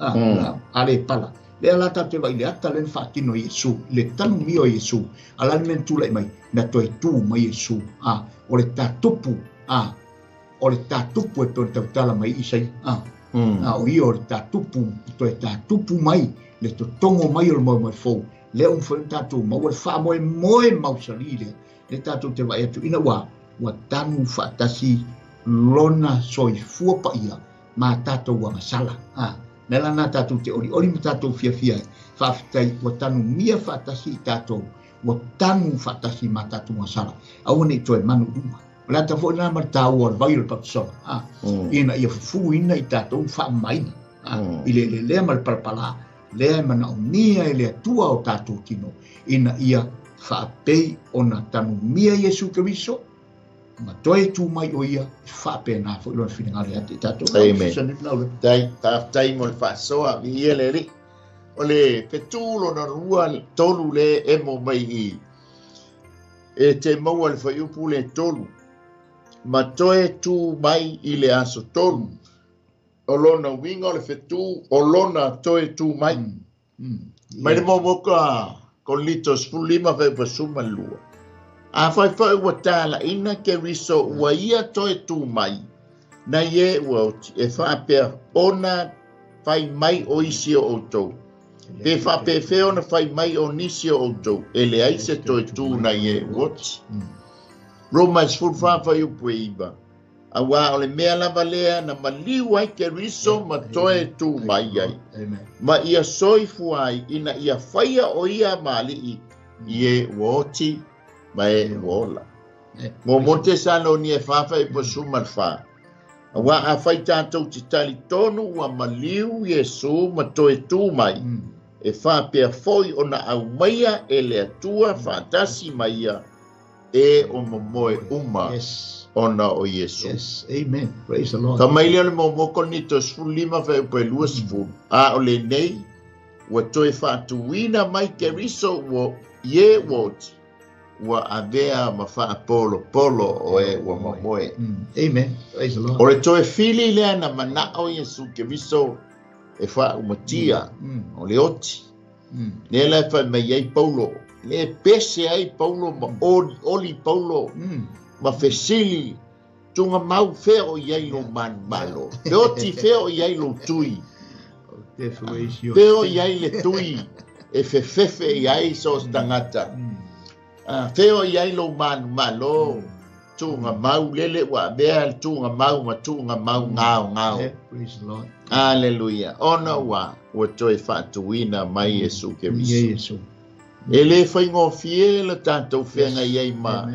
S3: ale pala le ala ta te vai le ata le fatino Iesu le tanu mio Iesu ala men tu le mai na toi tu mai Iesu o le tatupu o le tatupu e ton tautala mai isai o i o le tatupu to e tatupu mai le to tongo mai o le mai fou le un foi tatu ma o le fa moe mausali le tatu te vai atu ina wa tanu fatasi lona soifua pa ia ma tatu wa masala nela na tatu te oli tatu fia fafitai wa tanu mia fatasi tatu wa tanu fatasi ma tatu masala au ne to e manu duma la ta fo na marta o vai o patso ina ia fu ina i tatu fa mai ile le mal palpala le mana unia ile tua o tatu tino ina ia fa pe ona tanu mia Yesu Kristo ma toi tu mai o ia fa pe na fo lo fina le ati tatu
S2: amen tai mo fa so a viele ri ole petulo na rua tolu le emo mai e te mo al fa yu pule tolu ma toe tu mai i le aso tolu o lona winga o le fetu o lona toe tu mai mai le momoka con litos fulima ve pasuma lua a fai ua tala ina ke riso ua ia toe tu mai na ye ua e whapea ona fai mai o isi o tou pe whapea feo na fai mai o nisi o tou e le aise toe tu na ye wot Romans full whawhai upue iba. A wā o le mea lava lea na maliu ai ke riso ma toe tu mai ai. Ma ia soifu ai ina ia whaia o ia maali i woti ma wola. Mo monte sano ni e whawhai po suman wha. A wā a whai tātou te tali tonu wa maliu Yesu ma toe tu mai. E whapea foi o na au maia e le atua whātasi maia. E o momoe uma ona o Yesu.
S3: Yes, amen. Praise the Lord.
S2: Ka mai le momoko ni to sfulima fe pe luas fu. A o le nei wa toe fatuina mai ke riso wo ye wot wa avea ma fa polo o e wa momoe.
S3: Amen. Praise the Lord.
S2: O le toe fili le na mana o Yesu ke riso e fa umatia o le oti. Ne la fa mai ai Paulo. Le pese ai Paulo ma oli Paulo ma fesili tunga mau feo iai lo man malo feo ti feo iai lo tui feo iai le tui e fefefe iai so stangata feo iai lo man malo tunga mau lele wa bea tunga mau ma tunga mau ngao Hallelujah ona wa toi fatuina mai Yesu ke
S3: Yesu
S2: ele foi ngo fiel tanto fenga iai ma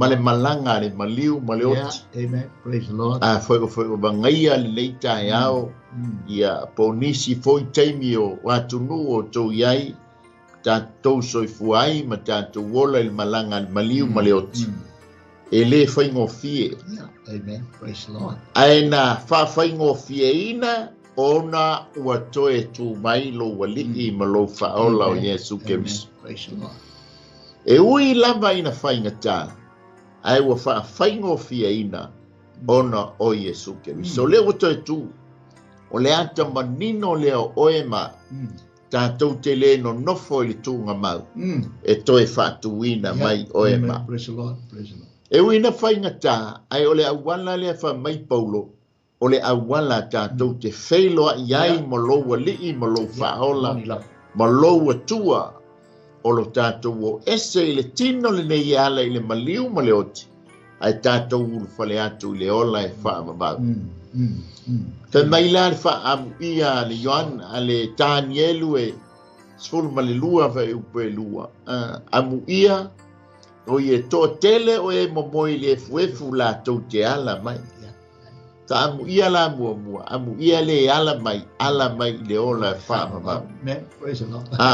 S2: le malanga le maliu ma le oti
S3: amen praise the Lord
S2: foi bangaia le leita yao ia ponisi foi taimio watunu o to iai tanto soifuai ma tanto wola il malanga le maliu ma le oti ele foi ngo fiel
S3: amen praise the Lord
S2: aina fa ngo fieina ona ua toe tu mai lo wali ma lo faola o Yesu Kristo. E ui lava ina whaingata, ai ua whaingo fia ina ona o Yesu Kristo. So leo toe tu, o le ata manino leo oema, tātou te le no nofo i le tūnga mau, e toe whatuina mai oema.
S3: Praise the Lord, praise the Lord.
S2: E wina fai ngata, ai ole awala le fa mai paulo, ole awala tātou te whailoa iai mo loa lii mo lo whaola, mo loa tua, o lo tātou o ese i le tino le nei ala i le maliu ma le oti, ai tātou ulu whale atu i le ola e wha mabau. Te mai la le wha amu ia le Ioana, a le Tanielu e sfulu ma le lua wha e upe lua. Amu ia, o i e toa tele o e momoi le fuefu la tau te ala mai. Ta amu ia la mua, amu ia le ala mai le ola e wha mabau.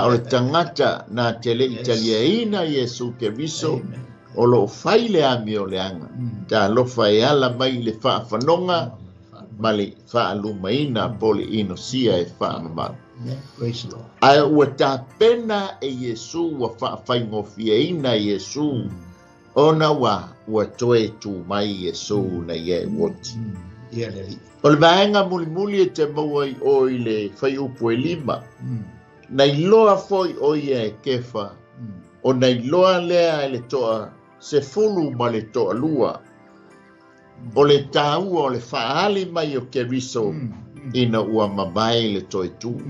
S2: O le tangata na te le italiaina Iesu Keriso, o lo fai le ami o le anga. Ta lofa e ala mai le wha whanonga, ma le wha alumaina po le ino sia e wha mabau. Ai ua tā pena e Iesu wa whaafai ngofia ina Iesu ona ua toe tū mai Iesu na ie woti. O le maenga muli e te maua i o i le whai upu e lima. Na iloa foi o ia e kefa. O na iloa lea e le toa se fulu ma le toa lua. O le tāua o le whaali mai o Keriso. Ina ua mamae le toi tu.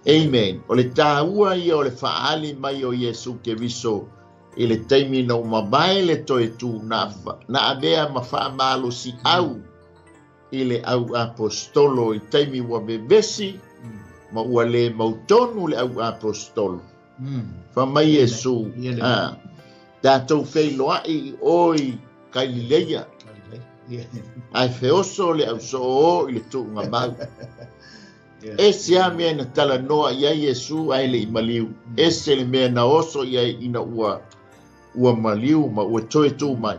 S2: Amen. O le tāua ia o le whaali mai o Iesu Keriso i le taimi na ua mamae le toi tu na avea ma wha malo si au i le au apostolo i taimi ua bebesi ma ua le mautonu le au apostolo. Wha mai Iesu. Tātou whailoa i oi Galileia. Ai feoso le au so o i le tuunga mau. Ese a mea na tala noa ia Iesu ai le imaliu. Ese le mea na oso ia ina ua maliu ma ua toe tu mai.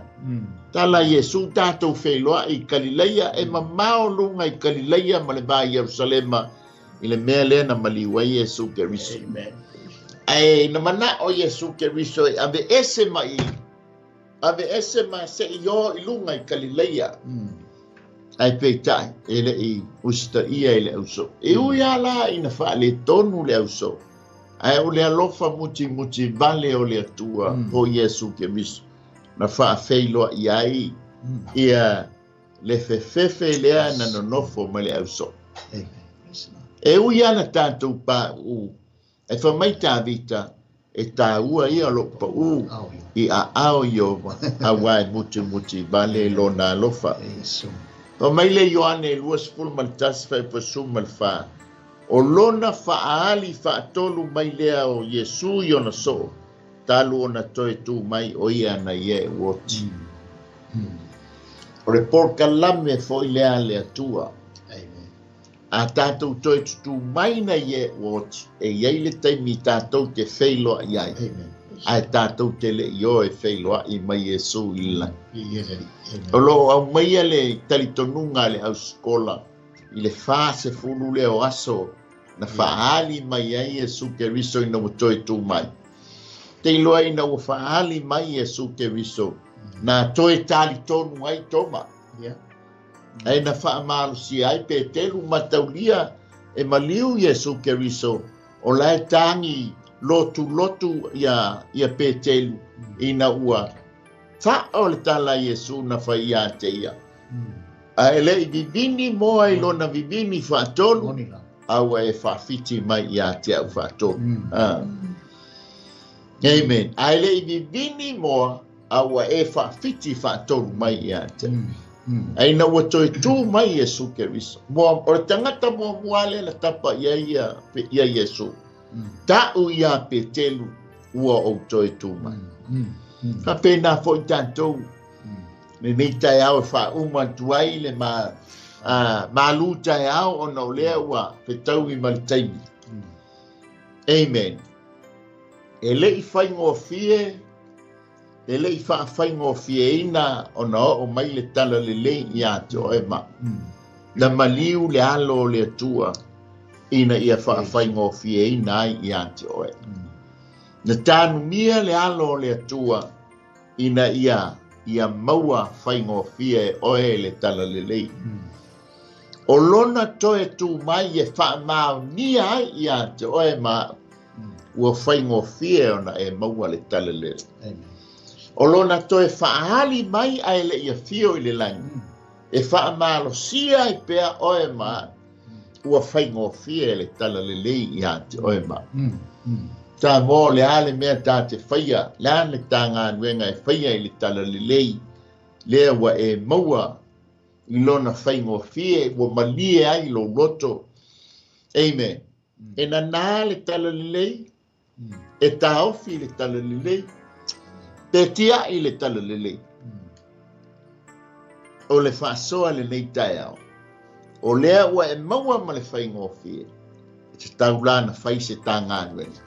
S2: Tala Iesu tātou whailoa i Galileia e mamao lunga i Galileia ma le ba Jerusalema i le mea lea na maliu ai Iesu Keriso. Ai na mana o Iesu Keriso ave ese mai se yo i lunga i Galileia. Ai peitai, ele i usta ia ele auso. E ui ala ina wha le tonu le auso. Ai o le alofa muti vale o le atua po Iesu Keriso. Na wha whailoa i ai ia le fefefe lea na nonofo ma le auso. E ui ala tātou pa u. E wha mai tā vita e tā ua ia lo pa u i a ao yo a wai muti vale lo na alofa. O mai le Ioane e lua sepulu maltas fa e pasu malfa. O lona whaali whaatolu mai lea o Iesu i ona so. Talu ona toe tu mai o ia na ie woti. O re porka lame foi lea lea tua. A tātou toe tu mai na ie woti. E iei le taimi tātou te whailoa iai. Ai tātou te le io e whailoa i mai Iesu ila. O lo au mai le talitonunga le au skola. I le wha se fulu le o aso. Na whaali mai ai Iesu Keriso i na toe tu mai. Te iloa i na ua whaali mai Iesu Keriso. Na toe talitonu ai toma. Ai na wha malu si ai pe telu mataulia e maliu Iesu Keriso. O lai tangi lotu ia petelu ina ua fa o le tala Iesu na fa ia te ia. A ele i vivini moa i lona vivini fa tonu au e fa fiti mai ia te au fa tonu. Amen. A ele i vivini moa au e fa fiti fa tonu mai ia te. Ai na ua toi tu mai Iesu Keriso. O le tangata moa muale la tapa ia Iesu. Ta'u ia petelu ua o toi tu mai. Ka pena fo i tātou. Me mei tai au e wha uma tuai le ma lu tai au o nau lea ua petau i maltaimi. Amen. E lei whai ngofie, e lei whai ngofie ina o na o mai le tala le lei i ato e ma. Na maliu le alo le atua. Ina ia whaafai ngofie ina ai i ante oe. Na tānu mia le alo le atua ina ia maua whai ngofie oe le tala le lei. O lona toe tu mai e wha mao ni ai i ante oe ma ua whai ngofie ona e maua le tala le lei. O lona toe whaahali mai ai le ia fio i le langi. E wha malosia i pea oe maa. Ua whaingo fia le tala le lei i ate oe maa. Tā mō le ale mea tā te whaia. Le ane tā ngā nuenga e whaia i le tala le lei. Lea wa e maua i lona whaingo fia. Ua malie ai lo roto. Amen. E na nā le tala le lei. E tā ofi le tala le lei. Te tia i le tala le lei. O le whaasoa le nei tai au. O lea ua e maua ma le whaingo fia. E te tau lana whai se tā ngā nuenga.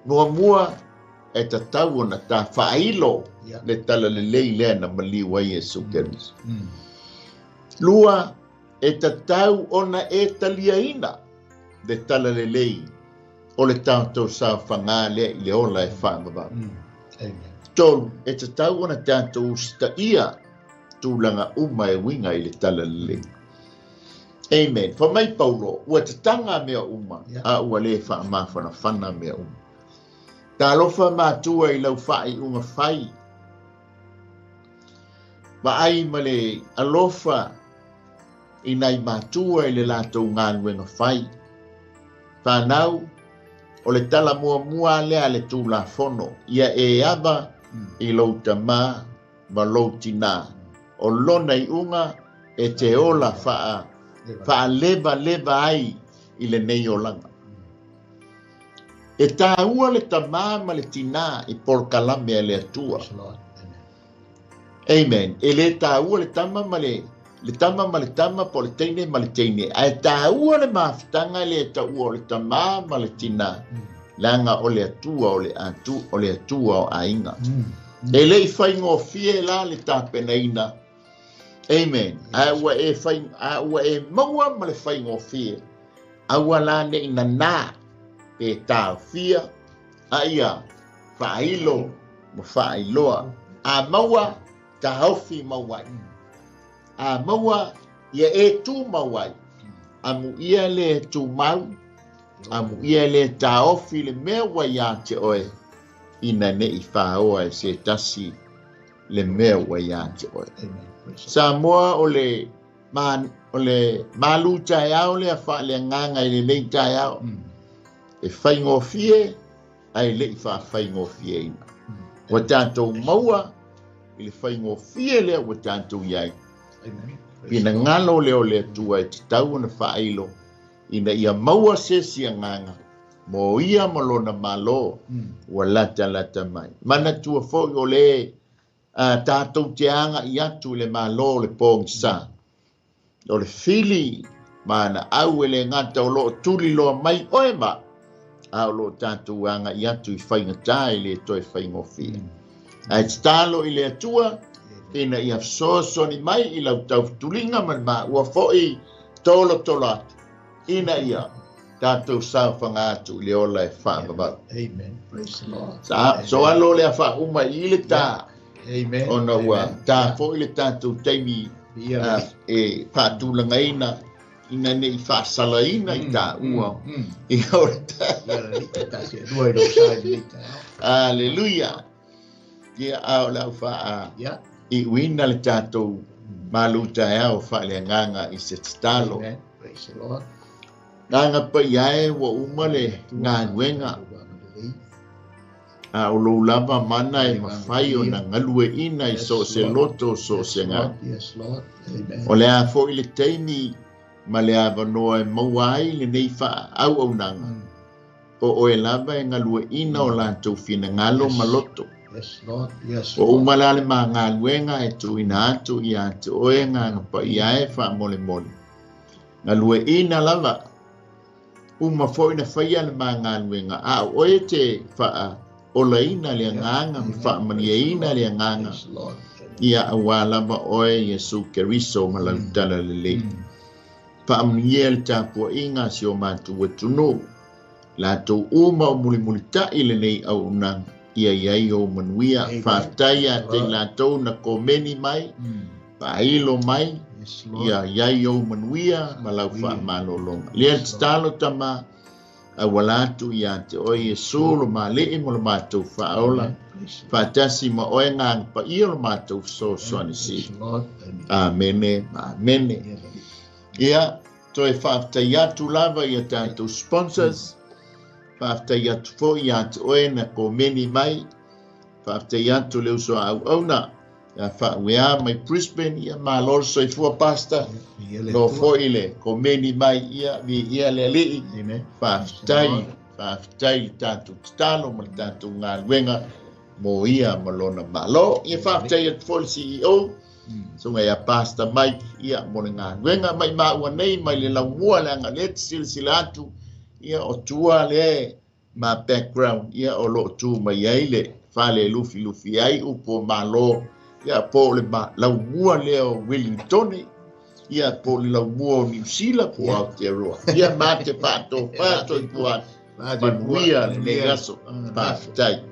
S2: Noa mua e ta tau ona ta whailo le tala le lei lea na mali wai e sukeris. Lua e ta tau ona e talia ina le tala le lei o le tau tau sa whangā lea i le ola e whaamava. Tolu e ta tau ona tātou sta ia tūlanga uma e winga i le tala le lei. Amen. Fa mai Paulo, ua te tanga mea uma, a ua le wha mawhana whana mea uma. Tā lofa mātua i lau whai unga whai. Ma ai ma le alofa i nai mātua i le lātou ngānuenga whai. Whanau, o le tala mua lea le tūla whono, ia e ava i lau tamā, ma lau tina. O lona i unga e te ola wha leva ai i le nei o langa. E tā ua le tamā ma le tina i porkalame e le atua. Amen. E le tā ua le tama ma le tama po le teine ma le teine. E tā ua le mawhitanga le tā ua o le tamā ma le tina. Langa o le atua o le atua o ainga. E le i whaingo fie la le tāpena ina. Amen. Aua e maua ma le whaingo fie. Aua la ne ina nā e tā fia. Aia, whailo, ma whailoa. A maua, ta haufi mawai. A maua, ia e tū mawai. Amu ia le tū mau. Amu ia le tā ofi le mea wai a te oe. Ina ne i whaoa e se tasi le mea wai a te oe. Samoa o le malu tai au le fa le nganga i le nei tai au. E whaingo fie, ai le i whaingo fie ina. Wa tātou maua, i le whaingo fie lea wa tātou iai. Pina ngalo leo le atua e te tau na whailo, ina ia maua sesia nganga. Mo ia malona malo, wa lata mai. Mana tua fo o le tātou te anga i atu le malo le pōng sa. O le fili, mana au ele ngata o lo tuli loa mai oe ma. Au lo tātou anga i atu i whaingatai le toi whaingo fia. Ai talo i le atua, ina i afsoso ni mai i lau tau tulinga man ma ua foi tolo atu. Ina ia, tātou sao whanga atu le ola e whaamabau.
S3: Amen. Praise the Lord.
S2: So alo le a wha uma i le tā.
S3: Amen.
S2: Ona ua, tā fo i le tātou teimi e pātulanga ina ne i whaasala ina i tā ua. I ora tā. Alleluia. Ia au lau wha i wina le tātou maluta e au wha le nganga i se talo.
S3: Praise the Lord.
S2: Nganga pa iae wa umale ngā nuenga. O lo lava mana e mawhai o na ngalue ina i so se loto so se ngā.
S3: Yes, Lord. Amen.
S2: O le a fo i le teimi ma le a wanoa e mawai le nei wha au nanga. O e lava e ngalue ina o lātou whina ngalo maloto.
S3: Yes, Lord. Yes,
S2: O
S3: Lord.
S2: umalale ma ngā luenga e tu ina atu i atu oe ngā pa i ae wha mole mole. Ngā lue ina lava. Uma fo ina whaia le ma ngā luenga. A oe te wha ola ina le nganga, wha mani e ina le nganga.
S3: Yes, Lord.
S2: Ia awa lava oe Yesu Keriso ma la utala le le. Wha mani e le tāpua inga si o mātu e tunu. Lātou uma o muli muli ta i le nei au unanga. Ia iai o manuia, whātai a te lātou na komeni mai, whailo mai, ia iai o manuia, malau whaamalo longa. Lea te talo tama, a walatu ia te oi e solo ma lee mo le mātou whaola, Fatasi ma oe ngang pa ia lo mātou so soani si. Amene, amene. Ia, toi whaftai atu lava ia tātou sponsors. Whaftai atu fo i atu oe na ko meni mai. Whaftai atu leo so au auna. Ia whawea mai Brisbane ia mā lor soifua pasta. Lo fo ile, ko meni mai ia vi ia le lii. Whaftai tātou titalo ma tātou ngā luenga. Mo ia malona malo. Ia whaftai atu fo CEO. So ngai a pasta mai ia mo ngā luenga mai maua nei mai le laumua le anga let sila atu. Ia o tua le ma background ia o lo tu mai aile. Whale lufi ai upo malo. Ia po le laumua le o Wellington. Ia po le laumua o New Zealand po Aotearoa. Ia mate pato i puat. Manuia le gaso paftai.